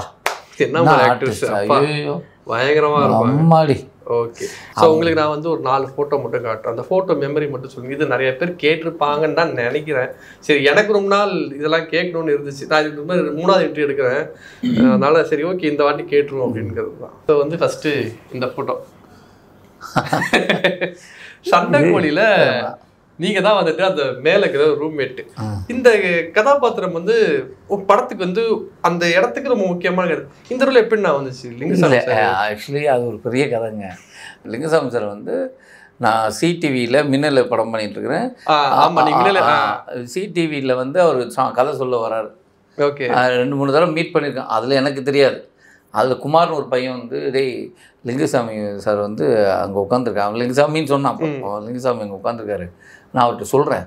என்ன ஆக்ட்ரஸ், ஐயோ பயங்கரமா இருக்கும் அம்மாடி. ஓகே. ஸோ உங்களுக்கு நான் வந்து ஒரு 4 ஃபோட்டோ மட்டும் காட்டுறேன். அந்த ஃபோட்டோ மெமரி மட்டும் சொல்லுங்க. இது நிறைய பேர் கேட்டிருப்பாங்கன்னு தான் நினைக்கிறேன். சரி, எனக்கு ரொம்ப நாள் இதெல்லாம் கேட்கணும்னு இருந்துச்சு. நான் இதுக்கு மாதிரி 3வது என்ட்ரி எடுக்கிறேன். அதனால சரி ஓகே இந்த வாட்டி கேட்டுருவோம் அப்படிங்கிறது தான். ஸோ வந்து ஃபஸ்ட்டு இந்த ஃபோட்டோ சண்டைக்கோழியில நீங்க தான் வந்துட்டு அந்த மேல இருக்கிற ரூம்மேட்டு. இந்த கதாபாத்திரம் வந்து படத்துக்கு வந்து அந்த இடத்துக்கு ரொம்ப முக்கியமான. இந்த ரோல் எப்படி நான் வந்துச்சு லிங்குசாமி சார்? ஆக்சுவலி அது ஒரு பெரிய கதைங்க. லிங்குசாமி சார் வந்து நான் சிடிவியில் மின்னல் படம் பண்ணிட்டு இருக்கிறேன். ஆமா, நீங்களே சிடிவியில் வந்து அவர் கதை சொல்ல வர்றாரு. ஓகே. 2-3 தடவை மீட் பண்ணியிருக்கேன். அதில் எனக்கு தெரியாது. அதில் குமார்னு ஒரு பையன் வந்து டேய் லிங்குசாமி சார் வந்து அங்கே உட்காந்துருக்கான். அவன் லிங்குசாமின்னு சொன்னான். லிங்குசாமி அங்கே உட்காந்துருக்காரு, நான் அவர்கிட்ட சொல்கிறேன்,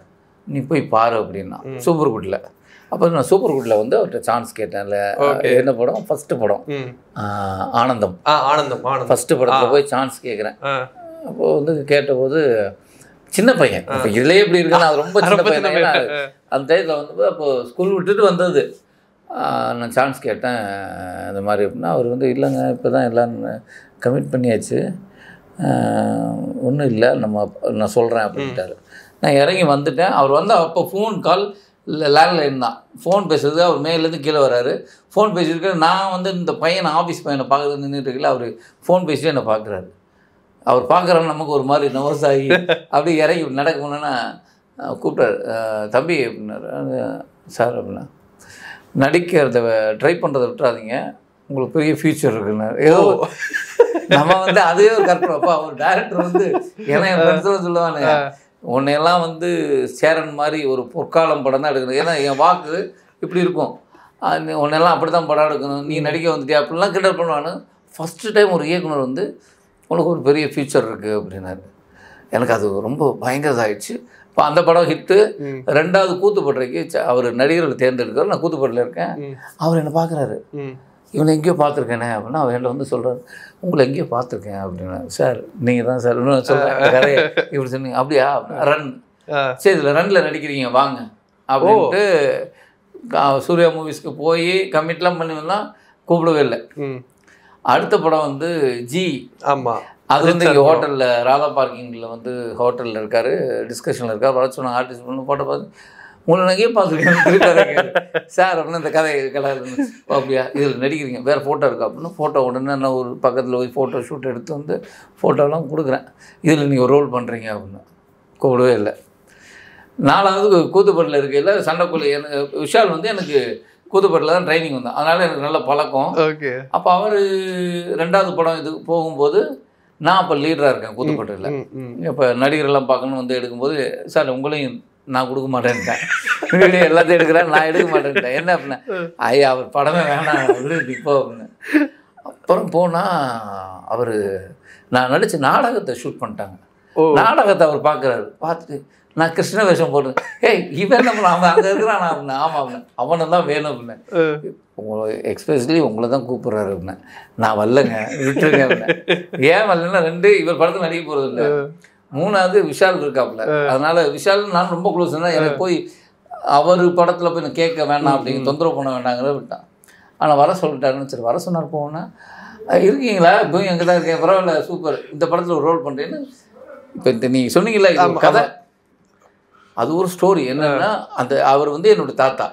நீ போய் பாரு அப்படின்னா. சூப்பர் குட்டில். அப்போ நான் சூப்பர் குட்டில் வந்து அவர்கிட்ட சான்ஸ் கேட்டேன்ல. என்ன படம்? ஃபஸ்ட்டு படம் ஆனந்தம். ஃபஸ்ட்டு படத்தில் போய் சான்ஸ் கேட்குறேன். அப்போது வந்து கேட்டபோது சின்ன பையன், இப்போ இதுலேயே எப்படி இருக்குன்னு அது ரொம்ப சின்ன பையன். அந்த டைத்தில் வந்து அப்போது ஸ்கூல் விட்டுட்டு வந்தது. நான் சான்ஸ் கேட்டேன் இந்த மாதிரி அப்படின்னா, அவர் வந்து இல்லைங்க இப்போ தான் எல்லாம் கமிட் பண்ணியாச்சு, ஒன்றும் இல்லை நான் சொல்கிறேன் அப்படின்ட்டார். நான் இறங்கி வந்துட்டேன். அவர் வந்து அப்போ ஃபோன் கால் லேண்ட்லைன் தான், ஃபோன் பேசுறது. அவர் மேலேருந்து கீழே வர்றாரு, ஃபோன் பேசியிருக்க. நான் வந்து இந்த பையனை ஆஃபீஸ் பையனை பார்க்குறது நின்றுட்டு இருக்கல, அவர் ஃபோன் பேசிட்டு என்னை பார்க்குறாரு. அவர் பார்க்குறாரு, நமக்கு ஒரு மாதிரி நர்வஸ் ஆகி அப்படி இறங்கி நடக்க போனேன்னா கூப்பிட்டார், தம்பி அப்படின்னாரு. சார் அப்படின்னா, நடிக்கிறத ட்ரை பண்ணுறதை விட்டுறாதீங்க, உங்களுக்கு பெரிய ஃபியூச்சர் இருக்குன்னாரு. ஏதோ நம்ம வந்து அதுவே ஒரு கற்பனைப்பா. ஒரு டேரக்டர் வந்து ஏன்னா என் ஃப்ரெண்ட்ஸில் சொல்லுவானுங்க, உன்னையெல்லாம் வந்து சேரன் மாதிரி ஒரு பொற்காலம் படம் தான் எடுக்கணும், ஏன்னா என் வாக்கு இப்படி இருக்கும், உன்னெல்லாம் அப்படி தான் படம் எடுக்கணும், நீ நடிக்க வந்துட்டியா அப்படின்லாம் கிண்டல் பண்ணுவானு. ஃபஸ்ட்டு டைம் ஒரு இயக்குனர் வந்து உனக்கு ஒரு பெரிய ஃபியூச்சர் இருக்குது அப்படின்னாரு. எனக்கு அது ரொம்ப பயங்கர இதாகிடுச்சு. இப்போ அந்த படம் ஹிட்டு. 2வது கூத்துப்பட்டுறைக்கு அவர் நடிகர்கள் தேர்ந்தெடுக்கிறார். நான் கூத்துப்பட்டில் இருக்கேன். அவர் என்னை பார்க்குறாரு, இவனை எங்கேயோ பார்த்துருக்கேனே அப்படின்னா. அவர் என்கிட்ட வந்து சொல்கிறார், உங்களை எங்கேயோ பார்த்துருக்கேன் அப்படின்னா. சார் நீங்கள் தான் சார் இன்னும் சொல்கிறேன் கதையை இப்படி சொன்னீங்க. அப்படியா? ரன், சரி இதில் ரன்னில் நடிக்கிறீங்க வாங்க அப்படின்ட்டு சூர்யா மூவிஸ்க்கு போய் கமிட்லாம் பண்ணினா கூப்பிடவே இல்லை. அடுத்த படம் வந்து ஜி. ஆமாம், அது வந்து இங்கே ஹோட்டலில் ராதா பார்க்கிங்கில் வந்து ஹோட்டலில் இருக்கார், டிஸ்கஷனில் இருக்கார். வர சொன்னாங்க ஆர்டிஸ்ட் பண்ணி ஃபோட்டோ பார்த்து, உங்களை நகையே பார்த்துருக்கேன் சார் அப்படின்னா. இந்த கதை அப்படியா, இதில் நடிக்கிறீங்க, வேறு ஃபோட்டோ இருக்கா அப்படின்னா. ஃபோட்டோ உடனே நான் ஒரு பக்கத்தில் போய் ஃபோட்டோ ஷூட் எடுத்து வந்து ஃபோட்டோலாம் கொடுக்குறேன். இதில் நீங்கள் ரோல் பண்ணுறீங்க அப்படின்னு. கூடவே இல்லை. 4வது கூத்துப்பட்டில் இருக்கையில் சண்டைக்குள்ளே விஷால் வந்து எனக்கு கூத்துப்பட்டில் தான் ட்ரைனிங் வந்தேன், அதனால் எனக்கு நல்ல பழக்கம். ஓகே. அப்போ அவர் 2வது படம் இதுக்கு போகும்போது நான் அப்போ லீடராக இருக்கேன் கூத்துப்பட்டில். இப்போ நடிகரெல்லாம் பார்க்கணுன்னு வந்து எடுக்கும்போது, சார் உங்களையும் நான் கொடுக்க மாட்டேன்ட்டேன், வீடியோ எல்லாத்தையும் எடுக்கிறேன், நான் எடுக்க மாட்டேன்ட்டேன். என்ன அப்படின்னா, ஐயா அவர் படமே வேணாம் அப்படின்னு இப்போ அப்படின்னு. அப்புறம் போனால் அவர் நான் நடித்த நாடகத்தை ஷூட் பண்ணிட்டாங்க. நாடகத்தை அவர் பார்க்குறாரு. பார்த்துட்டு நான் கிருஷ்ண வேஷம் போடுறேன். ஏய் இவன் நம்ம அவன் அங்கே இருக்கிறான் அப்படின்னா. ஆமாம் அப்படின்னா. அவனை தான் வேணும் அப்படின்னேன். உங்களை எக்ஸ்பெஷலி உங்களை தான் கூப்பிட்றாரு அப்படின்னேன். நான் வரலங்க விட்டுருங்க அப்படின்னேன். ஏன் வரலன்னா 2 இவர் படத்தில் நடிக்க போகிறது இல்லை, 3வது விஷால் இருக்காப்புல. அதனால விஷால் நான் ரொம்ப க்ளோஸ். எனக்கு போய் அவர் படத்தில் போய் நான் கேட்க வேண்டாம் அப்படிங்க, தொந்தரவு பண்ண வேண்டாங்கிற விட்டான். ஆனால் வர சொல்லிட்டாருன்னு. சரி வர சொன்னார். போனா இருக்கீங்களா, இப்போ எங்கே தான் இருக்கேன், பரவாயில்ல சூப்பர், இந்த படத்தில் ஒரு ரோல் பண்ணுறேன்னு. இப்போ இந்த நீங்கள் சொன்னீங்களா இது கதை, அது ஒரு ஸ்டோரி. என்னென்னா அந்த அவர் வந்து என்னோடய தாத்தா,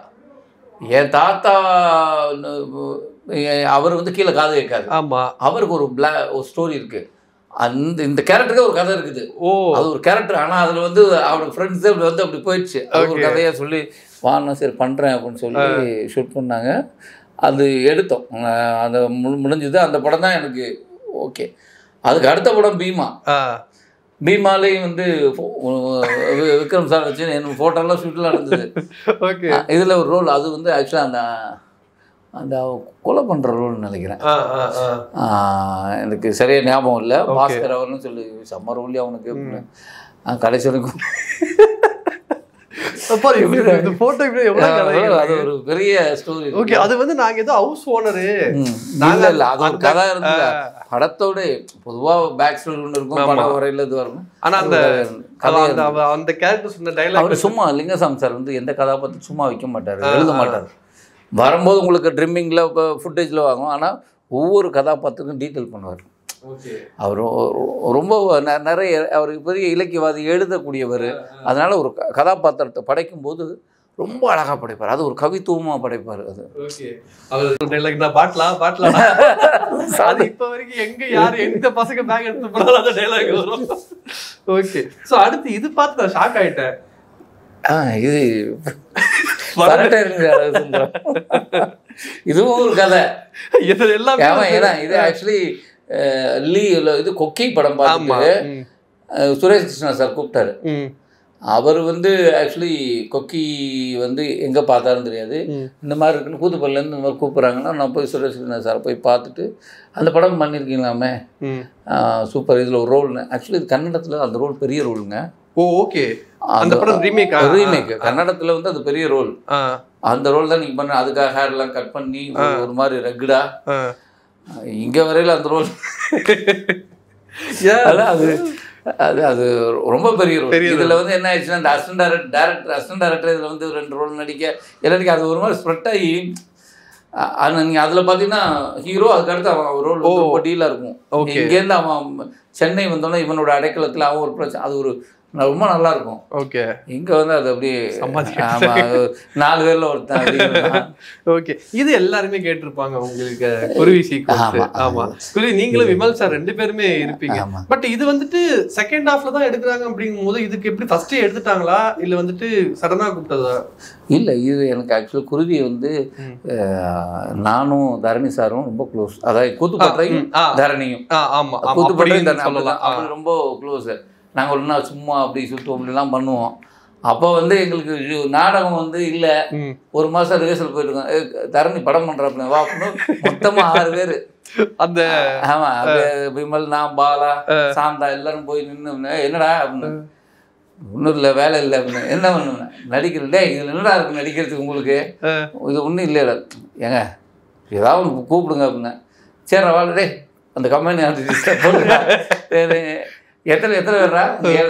என் தாத்தா அவர் வந்து கீழே காது கேட்காது. ஆமாம், அவருக்கு ஒரு ஸ்டோரி இருக்குது. இந்த கேரக்டருக்கு ஒரு கதை இருக்குது. அது ஒரு கேரக்டர். ஆனால் அதில் வந்து அவருக்கு ஃப்ரெண்ட்ஸே அப்படி வந்து அப்படி போயிடுச்சு. அது ஒரு கதையாக சொல்லி வாங்க சரி பண்ணுறேன் அப்படின்னு சொல்லி ஷூட் பண்ணாங்க. அது எடுத்தோம். அது முடிஞ்சது. அந்த படம் தான் எனக்கு ஓகே. அதுக்கு அடுத்த படம் பீமா. பீமாலையும் வந்து விக்ரம் சார் வச்சு எனக்கு ஃபோட்டோலாம் ஷூட்லாம் நடந்தது. ஓகே. இதில் ஒரு ரோல், அது வந்து ஆக்சுவலாக அந்த கொலை பண்ணுற ரோல்னு நினைக்கிறேன். எனக்கு சரியாக ஞாபகம் இல்லை. பாஸ்கர் அவர்னு சொல்லி செம்ம ரோல்லி அவனுக்கு கடைசி வரைக்கும். அப்பா இந்த போட்டோ இப்படி எவ்வளவு அது ஒரு பெரிய ஸ்டோரி. ஓகே, அது வந்து நாங்க ஏதோ ஹவுஸ் ஓனரு இல்ல இல்ல அது ஒரு கதை இருந்தது. படத்தோட பொதுவா பேக் ஸ்டோரி ஒன்று இருக்கும், படம் வரையில இது வரணும். ஆனா அந்த கேரக்டர் சொன்ன டைலாக் அவர் சும்மா லிங்கசாமி சார் வந்து எந்த கதாபாத்திரம் சும்மா வைக்க மாட்டாரு, எழுத மாட்டாரு. வரும்போது உங்களுக்கு ட்ரிம்மிங்ல ஃபுட்டேஜ்ல வாங்கும், ஆனா ஒவ்வொரு கதாபாத்திரக்கும் டீட்டெயில் பண்ணுவார். அவர் ரொம்ப நிறைய அவருக்கு பெரிய இலக்கியவாதி, எழுதக்கூடியவர். அதனால ஒரு கதாபாத்திரத்தை படைக்கும் போது ரொம்ப அழகா படைப்பார். அது ஒரு கவித்துவமா படைப்பார். அது இப்ப வரைக்கும் எங்க யாரு எந்த பசங்க பேக் எடுத்து போனாலும் அந்த டைலாக் வரும். ஓகே, சோ அடுத்து இது பார்த்து நான் ஷாக் ஆயிட்டேன். இது இதுவும் ஒரு கதை. ஏன்னா இது ஆக்சுவலி இது கொக்கி படம் பார்த்துட்டு சுரேஷ் கிருஷ்ணா சார் கூப்பிட்டாரு. அவர் வந்து ஆக்சுவலி கொக்கி வந்து எங்கே பார்த்தாருன்னு தெரியாது. இந்த மாதிரி இருக்குன்னு கூத்துப்பள்ளிலேருந்து இந்த மாதிரி கூப்பிட்றாங்கன்னா நான் போய் சுரேஷ் கிருஷ்ணா சாரை போய் பார்த்துட்டு அந்த படம் பண்ணியிருக்கீங்களாமே, சூப்பர், இதில் ஒரு ரோல்னு. ஆக்சுவலி இது கன்னடத்தில் அந்த ரோல் பெரிய ரோலுங்க. ஓகே, அந்த படம் ரீமேக் கன்னடத்தில் வந்து அது பெரிய ரோல். அந்த ரோல் தான் நீங்கள் பண்ண. அதுக்காக ஹேர்லாம் கட் பண்ணி ஒரு மாதிரி ரெகுடா இங்கே வரையில் அந்த ரோல். அது அது அது ரொம்ப பெரிய ரோல். இதில் வந்து என்ன ஆயிடுச்சுன்னா இந்த அசிஸ்டன்ட் டைரக்டர் இதில் வந்து 2 ரோல் நடிக்க அது ஒரு மாதிரி ஸ்ப்ரெட் ஆகி நீங்கள் அதில் பார்த்தீங்கன்னா ஹீரோ, அதுக்கடுத்து அவன் ரோல் ரொம்ப டீலாக இருக்கும். இங்கேருந்து அவன் சென்னை வந்தோன்னா இவனோட அடைக்கலத்தில் அவன் ஒரு பிரச்சனை, அது ஒரு ரொம்ப நல்லா இருக்கும். ஓகே, இங்க வந்து அது அப்படியே 4 பேர்ல ஒருத்தன். ஓகே, இது எல்லாருமே கேட்டிருப்பாங்க உங்களுக்கு குருவி சீக்வன்ஸ். ஆமா, குருவி நீங்களும் விமல் சார் 2 பேருமே இருப்பீங்க. பட் இது வந்துட்டு செகண்ட் ஹாஃப்ல தான் எடுக்கிறாங்க அப்படிங்கும் போது இதுக்கு எப்படி ஃபர்ஸ்டே எடுத்துட்டாங்களா இல்ல வந்துட்டு சடனா கூப்பிட்டதா? இல்ல, இது எனக்கு ஆக்சுவலி குருவி வந்து நானும் தரணி சாரும் ரொம்ப க்ளோஸ். அதாவது கூத்துப்பட்டையும் தரணியும். ஆமா, கூத்துப்பட்டையும் ரொம்ப க்ளோஸ். நாங்கள் ஒன்றா சும்மா அப்படி சுற்றுவோம், அப்படிலாம் பண்ணுவோம். அப்போ வந்து எங்களுக்கு நாடகம் வந்து இல்லை, 1 மாதம் ரிஹர்சல் போயிட்டுருக்கோம். தரணி படம் பண்ணுறாப்புல வா அப்படின்னு மொத்தமாக 6 பேர். அந்த ஆமாம், விமல், நான், பாலா, சாந்தா எல்லாரும் போய் நின்று என்னடா அப்படின்னு, ஒன்றும் இல்லை வேலை இல்லை அப்படின்னு. என்ன பண்ணுவேன், நடிக்கிறேன். டே இதில் என்னடா இருக்குது நடிக்கிறதுக்கு உங்களுக்கு, இது ஒன்றும் இல்லை ஏங்க ஏதாவது ஒன்று கூப்பிடுங்க அப்படின்னு. சரி வாழ டே அந்த கம்பெனி போட்டு எத்தனை பேர்ரா 7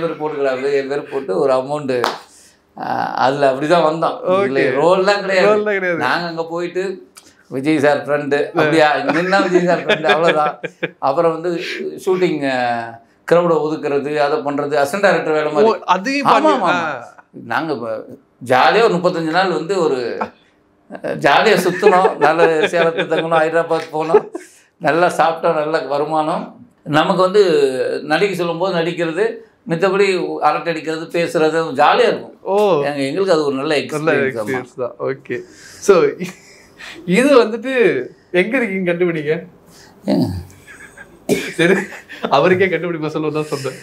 பேர் போட்டுக்கிறாரு. 7 பேர் போட்டு ஒரு அமௌண்ட்டு அதில் அப்படி தான் வந்தோம். இல்லை ரோல்லாம் கிடையாது. நாங்கள் அங்கே போயிட்டு விஜய் சார் ஃப்ரெண்டு, அப்படியா நின்னா விஜய் சார் ஃப்ரெண்டு, அவ்வளோதான். அப்புறம் வந்து ஷூட்டிங் க்ரௌடை ஒதுக்குறது, அதை பண்ணுறது, அசிஸ்டன்ட் டைரக்டர் வேலை மாதிரி. ஆமாம், நாங்கள் இப்போ ஜாலியாக ஒரு 35 நாள் வந்து ஒரு ஜாலியாக சுற்றணும். நல்ல சேலத்து தங்கணும், ஹைதராபாத் போனோம், நல்லா சாப்பிட்டோம், நல்ல வருமானம். நமக்கு வந்து நடிக்க சொல்லும்போது நடிக்கிறது, மித்தபடி அரட்டை அடிக்கிறது, பேசுறது ஜாலியாக இருக்கும். எங்களுக்கு அது ஒரு நல்ல எக்ஸ்பீரியன்ஸ் தான். ஓகே, ஸோ இது வந்துட்டு எங்கே இருக்கீங்க கண்டுபிடிங்க? சரி, அவருக்கே கண்டுபிடிப்ப சொல்லுவதான் சொன்னேன்.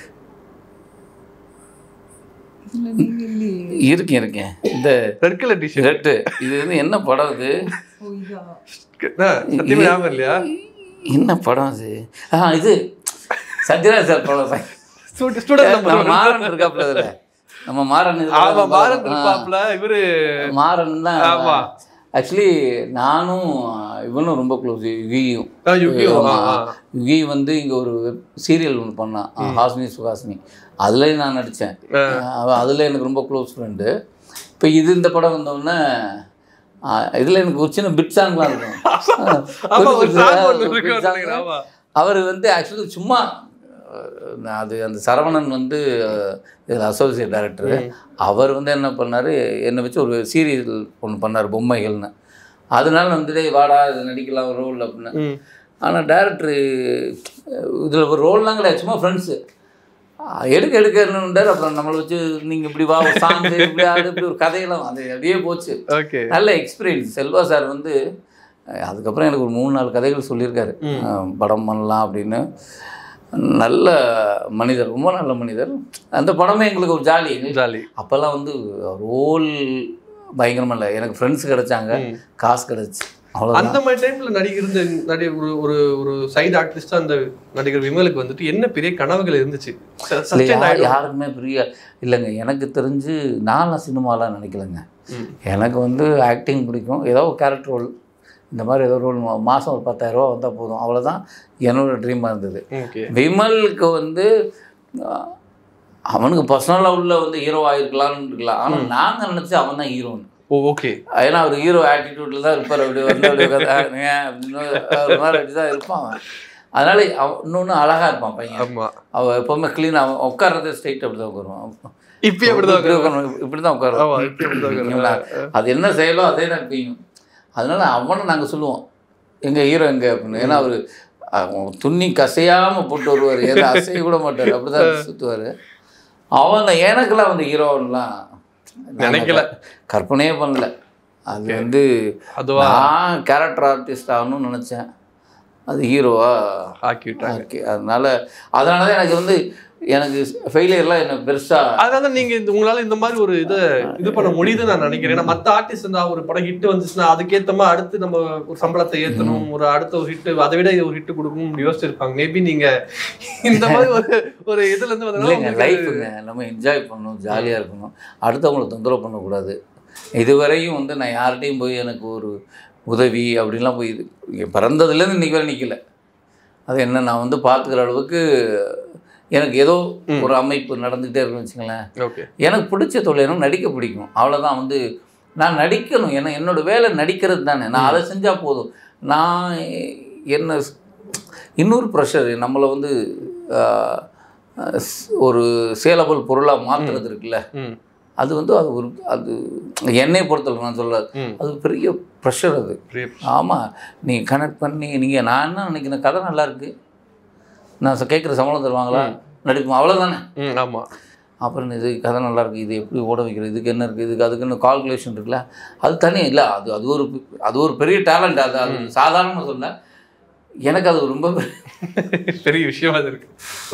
இருக்கேன் இந்த ரெட் கலர் டிஷர்ட். இது வந்து என்ன படம்? இது ஞாபகம் இல்லையா? என்ன படம் அது? இது சத்யராஜ் சார் படம். மாறன் இருக்காப்ல அதுல. நம்ம மாறன் இருப்பாப்ல. இவரு மாறன் தான். ஆக்சுவலி நானும் இவனும் ரொம்ப க்ளோஸ். யுகி வந்து இங்கே ஒரு சீரியல் ஒன்று பண்ணான், ஹாசினி சுஹாசினி. அதுலேயும் நான் நடித்தேன். அதில் எனக்கு ரொம்ப க்ளோஸ் ஃப்ரெண்டு. இப்போ இந்த படம் வந்தோடனே இதில் எனக்கு ஒரு சின்ன பிட் சாங்லாம் இருக்கும். அவர் வந்து ஆக்சுவலி சும்மா அது அந்த சரவணன் வந்து இதில் அசோசியேட் டைரக்டரு. அவர் வந்து என்ன பண்ணார், என்னை வச்சு ஒரு சீரியல் ஒன்று பண்ணார், பொம்மைகள்னு. அதனால வந்துட்டு வாடா இது நடிக்கலாம் ஒரு ரோல் அப்படின்னு. ஆனால் டேரக்டரு இதில் ஒரு ரோல்லாம் கிடையாது, சும்மா ஃப்ரெண்ட்ஸு எடுக்கணுன்றார். அப்புறம் நம்மளை வச்சு நீங்கள் இப்படி வா சாங்ஸ் இப்படி ஆடு இப்படி ஒரு கதையெல்லாம் அது அப்படியே போச்சு. நல்ல எக்ஸ்பீரியன்ஸ். செல்வா சார் வந்து அதுக்கப்புறம் எனக்கு ஒரு 3-4 கதைகள் சொல்லியிருக்காரு, படம் பண்ணலாம் அப்படின்னு. நல்ல மனிதர், ரொம்ப நல்ல மனிதர். அந்த படமே எங்களுக்கு ஒரு ஜாலி. அப்போல்லாம் வந்து ரோல் பயங்கரமாக இல்லை, எனக்கு ஃப்ரெண்ட்ஸ் கிடைச்சாங்க, காசு கிடச்சி, அந்த மாதிரி டைம்ல நடிகர் ஒரு ஒரு ஒரு சைடு ஆர்டிஸ்டா அந்த நடிகர் விமலுக்கு வந்துட்டு என்ன பெரிய கனவுகள் இருந்துச்சு? யாருக்குமே பெரிய இல்லைங்க. எனக்கு தெரிஞ்சு நான் சினிமாலாம் நினைக்கலைங்க. எனக்கு வந்து ஆக்டிங் பிடிக்கும். ஏதோ ஒரு கேரக்டர் ரோல், இந்த மாதிரி ஏதோ ரோல் மாதம் ஒரு 10,000 ரூபா வந்தால் போதும், அவ்வளோதான் என்னோட ட்ரீமாக இருந்தது. விமலுக்கு வந்து அவனுக்கு பர்சனலாக உள்ள வந்து ஹீரோ ஆகிருக்கலாம்னு இருக்கலாம். ஆனால் நாங்கள் நினச்சி அவன் தான் ஹீரோன்னு. ஓகே. ஏன்னா அவர் ஹீரோ ஆட்டிடியூட்டில் தான் இருப்பார். அப்படி வந்து அப்படி அப்படின்னு ஒரு மாதிரி அப்படி தான் இருப்பான் அவன். அதனால இன்னொன்று அழகாக இருப்பான் பையன். அவன் எப்போவுமே க்ளீன், அவன் உட்கார்றது ஸ்ட்ரெயிட் அப்படி தான் உட்காருவான். இப்படி இப்படி தான் உட்காருவான். அது என்ன செய்யலோ அதே தான் இருப்பீங்க. அதனால அவனை நாங்கள் சொல்லுவோம் எங்கள் ஹீரோ எங்கே அப்படின்னு. ஏன்னா அவர் துணி கசையாமல் போட்டு வருவார், எதை அசைய கூட மாட்டார், அப்படி தான் சுற்றுவார். அவங்க எனக்கெல்லாம் வந்து ஹீரோலாம் நினைக்கல, கற்பனையே பண்ணல. அது வந்து நான் கேரக்டர் ஆர்டிஸ்ட் ஆகணும்னு நினச்சேன், அது ஹீரோவாக ஆக்கி. அதனால தான் எனக்கு வந்து எனக்கு ஃபெயிலியர்லாம் என்ன பெருசாக. அதனால நீங்கள் உங்களால் இந்த மாதிரி ஒரு இது பண்ண முடியுதுன்னு நான் நினைக்கிறேன். ஏன்னா மற்ற ஆர்டிஸ்ட் இருந்தால் ஒரு படம் ஹிட் வந்துச்சுன்னா அதுக்கேற்ற மாதிரி அடுத்து நம்ம ஒரு சம்பளத்தை ஏற்றணும், ஒரு அடுத்த ஒரு ஹிட்டு, அதை விட ஒரு ஹிட்டு கொடுக்கணும்னு யோசிச்சிருப்பாங்க. மேபி நீங்கள் இந்த மாதிரி ஒரு இதுலேருந்து வந்து லைஃபுங்க நம்ம என்ஜாய் பண்ணணும், ஜாலியாக இருக்கணும், அடுத்தவங்களை தொந்தரவு பண்ணக்கூடாது. இதுவரையும் வந்து நான் யார்கிட்டையும் போய் எனக்கு ஒரு உதவி அப்படின்லாம் போய் பிறந்ததுலேருந்து இன்றைக்கி வரை நிற்கலை. அது என்ன நான் வந்து பார்த்துக்கிற அளவுக்கு எனக்கு ஏதோ ஒரு அமைப்பு நடந்துக்கிட்டே இருக்குன்னு வச்சுங்களேன். எனக்கு பிடிச்ச தொழில் எனக்கு நடிக்க பிடிக்கும், அவ்வளோதான். வந்து நான் நடிக்கணும், ஏன்னா என்னோடய வேலை நடிக்கிறது தானே. நான் அதை செஞ்சால் போதும். நான் என்ன இன்னொரு ப்ரெஷர் நம்மளை வந்து ஒரு சேலபிள் பொருளாக மாற்றுறது இருக்குல்ல, அது வந்து அது என்னை பொறுத்தவரை நான் சொல்ல அது பெரிய ப்ரெஷர். அது ஆமாம், நீங்கள் கனெக்ட் பண்ணி நீங்கள் நான் என்ன நினைக்கிறேன், கதை நல்லாயிருக்கு, நான் கேட்குற சம்பளம் தருவாங்களா, நடிப்போம், அவ்வளோதானே. ஆமாம். அப்புறம் இது கதை நல்லாயிருக்கு, இது எப்படி ஓட வைக்கிறது, இதுக்கு என்ன இருக்குது, இதுக்கு அதுக்குன்னு கால்குலேஷன் இருக்குல்ல, அது தனி இல்லை. அது ஒரு பெரிய டேலண்ட். அது சாதாரணமாக சொல்ல, எனக்கு அது ரொம்ப பெரிய விஷயமா இருக்குது.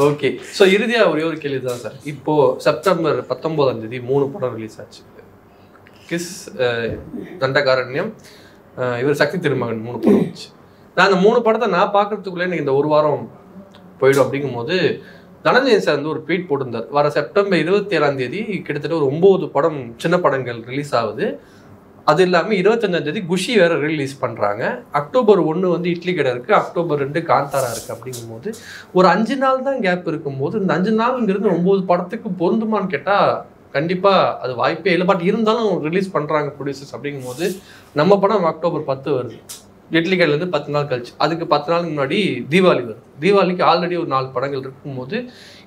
ஓகே. ஸோ இறுதியாக ஒரே ஒரு கேள்வி தான் சார். இப்போது செப்டம்பர் 19 3 படம் ரிலீஸ் ஆச்சு. கிஸ், தண்டகாரண்யம், இவர் சக்தி திருமகன் 3 படம் வந்துச்சு. நான் அந்த 3 படத்தை நான் பார்க்குறதுக்குள்ளே எனக்கு இந்த ஒரு வாரம் போயிடும். அப்படிங்கும்போது தனஞ்சயன் சார் வந்து ஒரு ட்வீட் போட்டிருந்தார். வர செப்டம்பர் 27 கிட்டத்தட்ட ஒரு 9 படம் சின்ன படங்கள் ரிலீஸ் ஆகுது. அது இல்லாமல் 25 குஷி வேறு ரிலீஸ் பண்ணுறாங்க. அக்டோபர் 1 வந்து இட்லி கடை இருக்குது, அக்டோபர் 2 காந்தாரா இருக்குது. அப்படிங்கும்போது ஒரு 5 நாள் தான் கேப் இருக்கும்போது இந்த 5 நாளுங்கிறது 9 படத்துக்கு பொருந்துமான்னு கேட்டால் கண்டிப்பாக அது வாய்ப்பே இல்லை. பட் இருந்தாலும் ரிலீஸ் பண்ணுறாங்க ப்ரொடியூசர்ஸ். அப்படிங்கும்போது நம்ம படம் அக்டோபர் 10 வருது, இட்லி கடையிலேருந்து 10 நாள் கழிச்சு. அதுக்கு 10 நாளுக்கு முன்னாடி தீபாவளி வருது. தீபாவளிக்கு ஆல்ரெடி ஒரு 4 படங்கள் இருக்கும்போது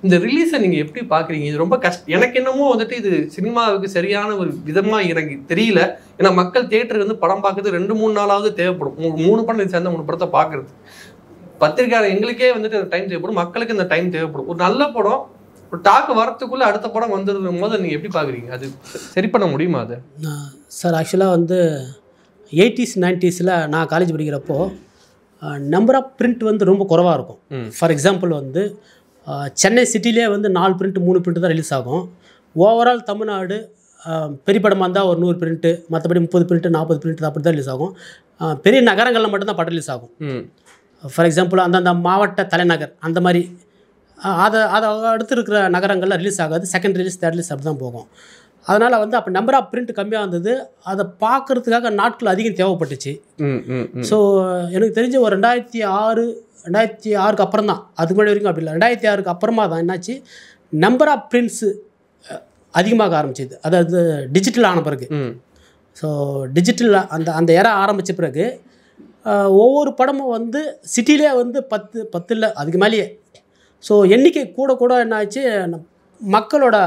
இந்த ரிலீஸை நீங்கள் எப்படி பார்க்குறீங்க? இது ரொம்ப எனக்கு என்னமோ வந்துட்டு இது சினிமாவுக்கு சரியான ஒரு விதமாக எனக்கு தெரியல. ஏன்னா மக்கள் தியேட்டருக்கு வந்து படம் பார்க்குறது 2-3 நாளாவது தேவைப்படும். 3 படம் சேர்ந்த 3 படத்தை பார்க்குறது பத்திரிக்கையாளர் எங்களுக்கே வந்துட்டு அந்த டைம் தேவைப்படும், மக்களுக்கு இந்த டைம் தேவைப்படும். ஒரு நல்ல படம் ஒரு டாக்கு வரத்துக்குள்ளே அடுத்த படம் வந்துருக்கும் போது நீங்கள் எப்படி பார்க்குறீங்க? அது சரி பண்ண முடியுமா? அது சார் ஆக்சுவலாக வந்து 80s 90s நான் காலேஜ் படிக்கிறப்போ நம்பர் ஆஃப் பிரிண்ட் வந்து ரொம்ப குறைவாக இருக்கும். ஃபார் எக்ஸாம்பிள் வந்து சென்னை சிட்டிலே வந்து 4 பிரிண்ட் 3 பிரிண்ட் தான் ரிலீஸ் ஆகும். ஓவரால் தமிழ்நாடு பெரிய படமாக இருந்தால் ஒரு 100 பிரிண்ட்டு, மற்றபடி 30 பிரிண்ட்டு 40 பிரிண்ட் அப்படி தான் ரிலீஸ் ஆகும். பெரிய நகரங்களில் மட்டும்தான் படம் ரிலீஸ் ஆகும். ஃபார் எக்ஸாம்பிள் அந்தந்த மாவட்ட தலைநகர் அந்த மாதிரி அதை அடுத்து இருக்கிற நகரங்களில் ரிலீஸ் ஆகாது. செகண்ட் ரிலீஸ், தேர்ட் ரிலீஸ் அப்படி தான் போகும். அதனால் வந்து அப்போ நம்பர் ஆஃப் பிரிண்ட் கம்மியாக இருந்தது. அதை பார்க்குறதுக்காக நாட்கள் அதிகம் தேவைப்பட்டுச்சு. ஸோ எனக்கு தெரிஞ்ச ஒரு 2006க்கு அப்புறம் தான், அதுக்கு முன்னாடி வரைக்கும் அப்படி இல்லை, 2006க்கு அப்புறமா தான் என்னாச்சு, நம்பர் ஆஃப் பிரிண்ட்ஸு அதிகமாக ஆரம்பிச்சிது. அதாவது டிஜிட்டல் ஆன பிறகு. ஸோ டிஜிட்டல் அந்த ஏரா ஆரம்பித்த பிறகு ஒவ்வொரு படமும் வந்து சிட்டிலே வந்து 10 இல்லை அதுக்கு மேலேயே. ஸோ எண்ணிக்கை கூட என்ன ஆச்சு, மக்களோட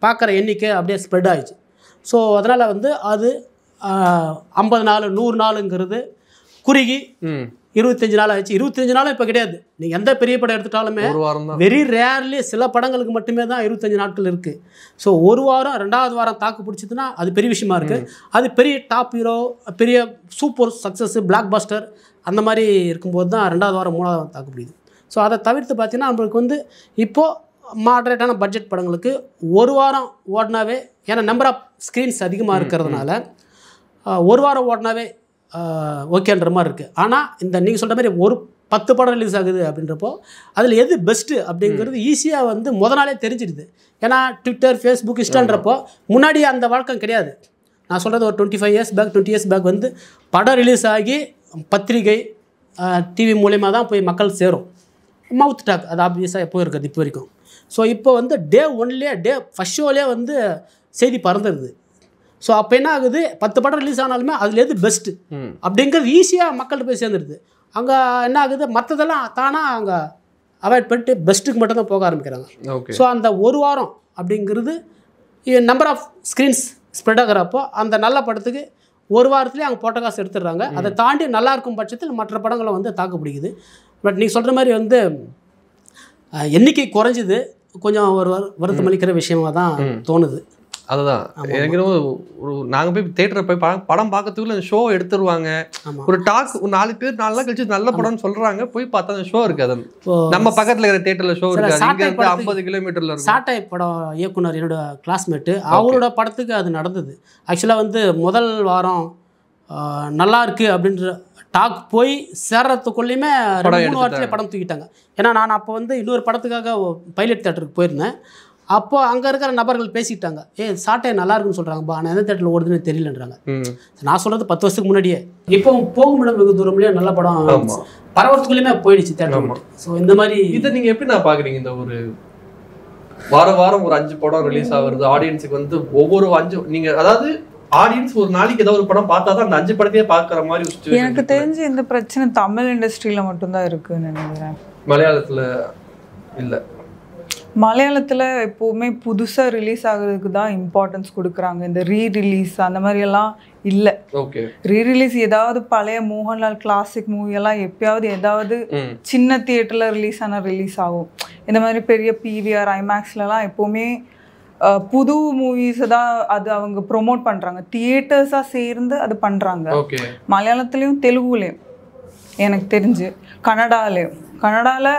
பார்க்குற எண்ணிக்கை அப்படியே ஸ்ப்ரெட் ஆகிடுச்சு. ஸோ அதனால் வந்து அது 50 நாள் 100 நாளுங்கிறது குறுகி 25 நாள் ஆயிடுச்சு. 25 நாளும் இப்போ கிடையாது. நீங்கள் எந்த பெரிய படம் எடுத்துட்டாலுமே வெரி ரேர்லி சில படங்களுக்கு மட்டுமே தான் 25 நாட்கள் இருக்குது. ஸோ ஒரு வாரம் 2வது வாரம் தாக்கு பிடிச்சதுன்னா அது பெரிய விஷயமா இருக்குது. அது பெரிய டாப் ஹீரோ, பெரிய சூப்பர் சக்ஸஸ், பிளாக் பஸ்டர் அந்த மாதிரி இருக்கும்போது தான் 2வது வாரம் 3வது வாரம் தாக்கு பிடிக்குது. ஸோ அதை தவிர்த்து பார்த்தீங்கன்னா நம்மளுக்கு வந்து இப்போது மாடரேட்டான பட்ஜெட் படங்களுக்கு ஒரு வாரம் ஓடினாவே, ஏன்னா நம்பர் ஆஃப் ஸ்க்ரீன்ஸ் அதிகமாக இருக்கிறதுனால ஒரு வாரம் ஓடினாவே ஓகேன்ற மாதிரி இருக்குது. ஆனால் இந்த நீங்கள் சொல்கிற மாதிரி ஒரு 10 படம் ரிலீஸ் ஆகுது அப்படின்றப்போ அதில் எது பெஸ்ட்டு அப்படிங்கிறது ஈஸியாக வந்து முத நாளே தெரிஞ்சிடுது. ஏன்னா ட்விட்டர், ஃபேஸ்புக், இன்ஸ்டான்றப்போ முன்னாடி அந்த வழக்கம் கிடையாது. நான் சொல்கிறது ஒரு 25 இயர்ஸ் பேக் 20 இயர்ஸ் பேக் வந்து படம் ரிலீஸ் ஆகி பத்திரிகை டிவி மூலயமா தான் போய் மக்கள் சேரும். மவுத் டாக் அது ஆப்வியஸாக எப்போ இருக்குது இப்போ வரைக்கும். ஸோ இப்போ வந்து டே ஃபஸ்ட் ஷோலேயே வந்து செய்தி பறந்துடுது. ஸோ அப்போ என்ன ஆகுது, 10 படம் ரிலீஸ் ஆனாலுமே அதில் எது பெஸ்ட்டு அப்படிங்கிறது ஈஸியாக மக்கள்கிட்ட போய் சேர்ந்துடுது. அங்கே என்ன ஆகுது, மற்றதெல்லாம் தானாக அங்கே அவாய்ட் பண்ணிட்டு பெஸ்ட்டுக்கு மட்டும்தான் போக ஆரம்பிக்கிறாங்க. ஸோ அந்த ஒரு வாரம் அப்படிங்கிறது நம்பர் ஆஃப் ஸ்க்ரீன்ஸ் ஸ்ப்ரெட் ஆகிறப்போ அந்த நல்ல படத்துக்கு ஒரு வாரத்துலேயே அவங்க போட்ட காசு எடுத்துடுறாங்க. அதை தாண்டி நல்லா இருக்கும் பட்சத்தில் மற்ற படங்களை வந்து தாக்கு பிடிக்குது. பட் நீங்கள் சொல்கிற மாதிரி வந்து எண்ணிக்கை குறைஞ்சிது, கொஞ்சம் ஒரு வருத்தம் அளிக்கிற விஷயமா தான் தோணுது. அதுதான் எனக்கு ஒரு நாங்கள் போய் தேட்டரை போய் படம் பார்க்கறதுக்குள்ள அந்த ஷோ எடுத்துருவாங்க. ஒரு டாக் ஒரு 4 பேர் 4 நாள் கழிச்சு நல்ல படம்னு சொல்றாங்க, போய் பார்த்தா அந்த ஷோ இருக்காது. நம்ம பக்கத்துல இருக்கிற தேட்டர்ல ஷோ இருக்காது. இங்க இருந்து 50 கிலோமீட்டர்ல இருக்கும். சாட்டை படம் இயக்குனர் என்னோட கிளாஸ்மேட்டு, அவரோட படத்துக்கு அது நடந்தது. ஆக்சுவலாக வந்து முதல் வாரம் நல்லா இருக்கு அப்படின்ற டாக் போய் சேர்றதுக்குள்ளேயுமே 2-3 வாரத்திலே படம் தூக்கிட்டாங்க. ஏன்னா நான் அப்போ வந்து இன்னொரு படத்துக்காக பைலட் தேட்டருக்கு போயிருந்தேன். அப்போ அங்கே இருக்கிற நபர்கள் பேசிக்கிட்டாங்க, சாட்டை நல்லா இருக்குன்னு சொல்கிறாங்கப்பா, ஆனால் எந்த தேட்டரில் ஓடுதுன்னு தெரியலன்றாங்க. நான் சொல்கிறது 10 வருஷத்துக்கு முன்னாடியே. இப்போ போகுமிடம் வெகு தூரம்லேயே நல்ல படம் பரவத்துக்குள்ளேயுமே போயிடுச்சு தேட்டர். ஸோ இந்த மாதிரி இதை நீங்கள் எப்படி நான் பார்க்குறீங்க? இந்த ஒரு வாரம் ஒரு 5 படம் ரிலீஸ் ஆகுறது ஆடியன்ஸுக்கு வந்து ஒவ்வொரு 5 நீங்கள் அதாவது ஆடியன்ஸ் ஒரு நாளைக்கு ஏதாவது ஒரு படம் பார்த்தா தான் அந்த 5 படத்தையே பார்க்குற மாதிரி. எனக்கு தெரிஞ்சு இந்த பிரச்சனை தமிழ் இண்டஸ்ட்ரியில் மட்டும்தான் இருக்குன்னு நினைக்கிறேன். மலையாளத்தில் இல்லை. மலையாளத்தில் எப்போவுமே புதுசாக ரிலீஸ் ஆகுறதுக்கு தான் இம்பார்ட்டன்ஸ் கொடுக்குறாங்க. இந்த ரீரிலீஸ் அந்த மாதிரியெல்லாம் இல்லை. ஓகே, ரீரிலீஸ் ஏதாவது பழைய மோகன்லால் கிளாசிக் மூவியெல்லாம் எப்பயாவது ஏதாவது சின்ன தியேட்டரில் ரிலீஸ் ஆகும். இந்த மாதிரி பெரிய PVR ஐமேக்ஸ்லலாம் எப்போவுமே புது மூவிஸை தான் அது அவங்க ப்ரொமோட் பண்ணுறாங்க, தியேட்டர்ஸாக சேர்ந்து அது பண்ணுறாங்க. மலையாளத்துலேயும் தெலுங்குலேயும் எனக்கு தெரிஞ்சு, கன்னடாவில்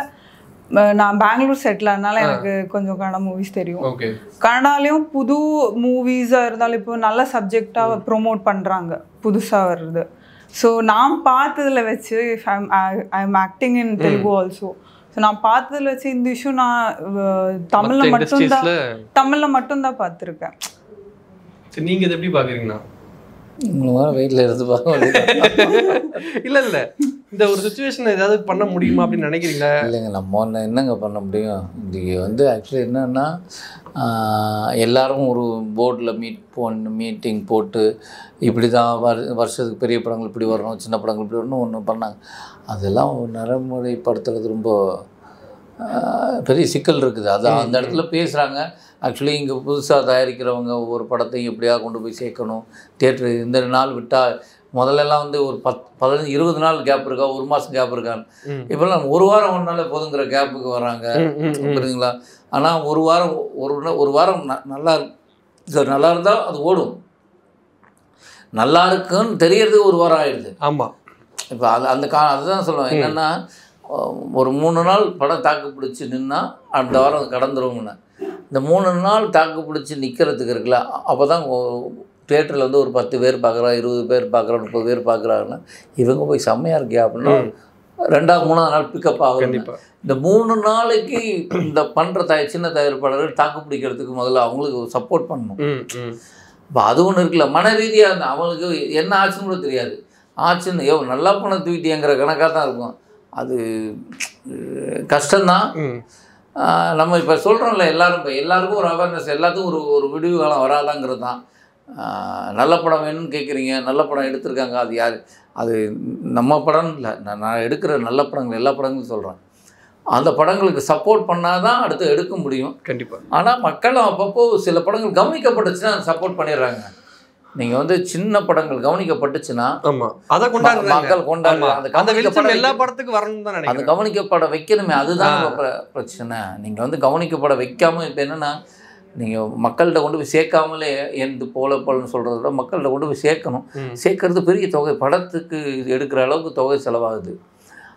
நான் பெங்களூர் செட்டில் அதனால எனக்கு கொஞ்சம் கன்னடா மூவிஸ் தெரியும். கன்னடாலையும் புது மூவிஸாக இருந்தாலும் இப்போ நல்ல சப்ஜெக்டாக ப்ரொமோட் பண்ணுறாங்க புதுசாக வருது. ஸோ நான் பார்த்ததில் வச்சு I am acting in Telugu also. So நான் பார்த்ததில் வச்சு இந்த இஷ்யூ நான் தமிழில் மட்டும்தான் பார்த்துருக்கேன். நீங்கள் இதை எப்படி பார்க்குறீங்கண்ணா? வீட்டில் இருந்து இல்லை இந்த ஒரு சுச்சுவேஷன் ஏதாவது பண்ண முடியுமா அப்படின்னு நினைக்கிறீங்களா? இல்லைங்க, நம்ம என்னங்க பண்ண முடியும்? இன்றைக்கி வந்து ஆக்சுவலி என்னென்னா எல்லாரும் ஒரு போர்டில் மீட்டிங் போட்டு இப்படி தான் வருஷத்துக்கு பெரிய படங்கள் இப்படி வரணும், சின்ன படங்கள் இப்படி வரணும் ஒன்று பண்ணாங்க. அதெல்லாம் நடைமுறைப்படுத்துறது ரொம்ப பெரிய சிக்கல் இருக்குது. அது அந்த இடத்துல பேசுகிறாங்க. ஆக்சுவலி இங்கே புதுசாக தயாரிக்கிறவங்க ஒவ்வொரு படத்தையும் எப்படியா கொண்டு போய் சேர்க்கணும், தேட்டரு இந்த நாள் விட்டால் முதல்லலாம் வந்து ஒரு 15-20 நாள் கேப் இருக்கா, 1 மாதம் கேப் இருக்கான்னு. இப்போல்லாம் 1 வாரம் 1 நாள் போதுங்கிற கேப்புக்கு வராங்க, புரியுதுங்களா? ஆனால் ஒரு வாரம் நல்லா இருந்தால் அது ஓடும். நல்லா இருக்குன்னு தெரியறது 1 வாரம் ஆயிடுது. ஆமாம், இப்போ அதுதான் சொல்லுவேன். என்னென்னா ஒரு 3 நாள் படம் தாக்கு பிடிச்சி நின்னா அடுத்த வாரம் கடந்துருவோம்னா, இந்த 3 நாள் தாக்கு பிடிச்சி நிற்கிறதுக்கு இருக்குல்ல, அப்போ தான் தேட்டரில் வந்து ஒரு 10 பேர் பார்க்குறா, 20 பேர் பார்க்குறா, 30 பேர் பார்க்குறாங்கன்னா இவங்க போய் செம்மையாக இருக்கே அப்படின்னா 2-3 நாள் பிக்கப் ஆகும். இந்த 3 நாளைக்கு இந்த பண்ணுற சின்ன தயாரிப்பாளர்கள் தாக்கு பிடிக்கிறதுக்கு முதல்ல அவங்களுக்கு சப்போர்ட் பண்ணணும். இப்போ அது ஒன்று இருக்குல்ல, மன ரீதியாக அவங்களுக்கு என்ன ஆச்சுன்னு கூட தெரியாது. ஆச்சுன்னு நல்லா பணம் தூக்கிட்டிங்கிற கணக்காக தான் இருக்கும். அது கஷ்டம்தான். நம்ம இப்போ சொல்கிறோம்ல, எல்லாருக்கும் ஒரு அவேர்னஸ், எல்லாத்துக்கும் ஒரு விடிவு காலம் வராதாங்கிறது தான். நல்ல படம் வேணும்னு கேட்குறீங்க, நல்ல படம் எடுத்திருக்காங்க, அது யார்? அது நம்ம படம் இல்லை, நான் எடுக்கிற நல்ல படங்கள் எல்லா படங்களும் சொல்கிறேன். அந்த படங்களுக்கு சப்போர்ட் பண்ணால் தான் அடுத்து எடுக்க முடியும். கண்டிப்பாக. ஆனால் மக்களும் அப்பப்போ சில படங்கள் கவனிக்கப்பட்டுச்சுன்னா சப்போர்ட் பண்ணிடுறாங்க. நீங்கள் வந்து சின்ன படங்கள் கவனிக்கப்பட்டுச்சுன்னா மக்கள் கொண்டாடுறாங்க. எல்லா படத்துக்கும் வரணும் தான் அந்த கவனிக்கப்பட வைக்கணுமே, அதுதான் பிரச்சனை. நீங்கள் வந்து கவனிக்கப்பட வைக்காமல் இப்போ என்னென்னா, நீங்கள் மக்கள்கிட்ட கொண்டு போய் சேர்க்காமலே எந்த போலன்னு சொல்கிறத விட மக்கள்கிட்ட கொண்டு போய் சேர்க்கணும். சேர்க்கறது பெரிய தொகை, படத்துக்கு எடுக்கிற அளவுக்கு தொகை செலவாகுது.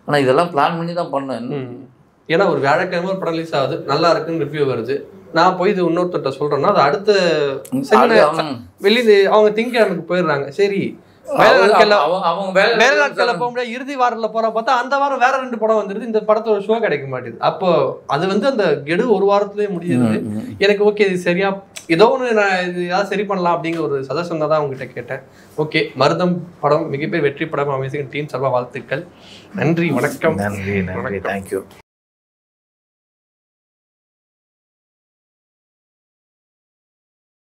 ஆனால் இதெல்லாம் பிளான் பண்ணி தான் பண்ணேன். ஏன்னா ஒரு வியாழக்கிழமை ஒரு படம் ரிலீஸ் ஆகுது, நல்லா இருக்குன்னு ரிவ்யூ வருது, நான் போய் இது இன்னொருத்தட்ட சொல்கிறேன்னா அது அடுத்த வெளியே அவங்க திங்கக்கிழமைக்கு போயிடுறாங்க. சரி வேலை நாட்கள்ல அவங்க வேலை நாட்கள்ல போக முடியாது, இறுதி வாரத்தில் போற பார்த்தா அந்த வாரம் வேற 2 படம் வந்துருது, இந்த படத்தோட ஷோ கிடைக்க மாட்டேது. அப்போ அது வந்து அந்த கெடு ஒரு வாரத்திலேயே முடியுது. எனக்கு ஓகே இது சரியா ஏதோ ஒன்று நான் இது ஏதாவது சரி பண்ணலாம் அப்படிங்கிற ஒரு சஜஷன் தான் உங்ககிட்ட கேட்டேன். ஓகே, மருதம் படம் மிகப்பெரிய வெற்றி படம், அமேசிங் டீம் சார்பாக வாழ்த்துக்கள். நன்றி, வணக்கம். நன்றி, தேங்க்யூ.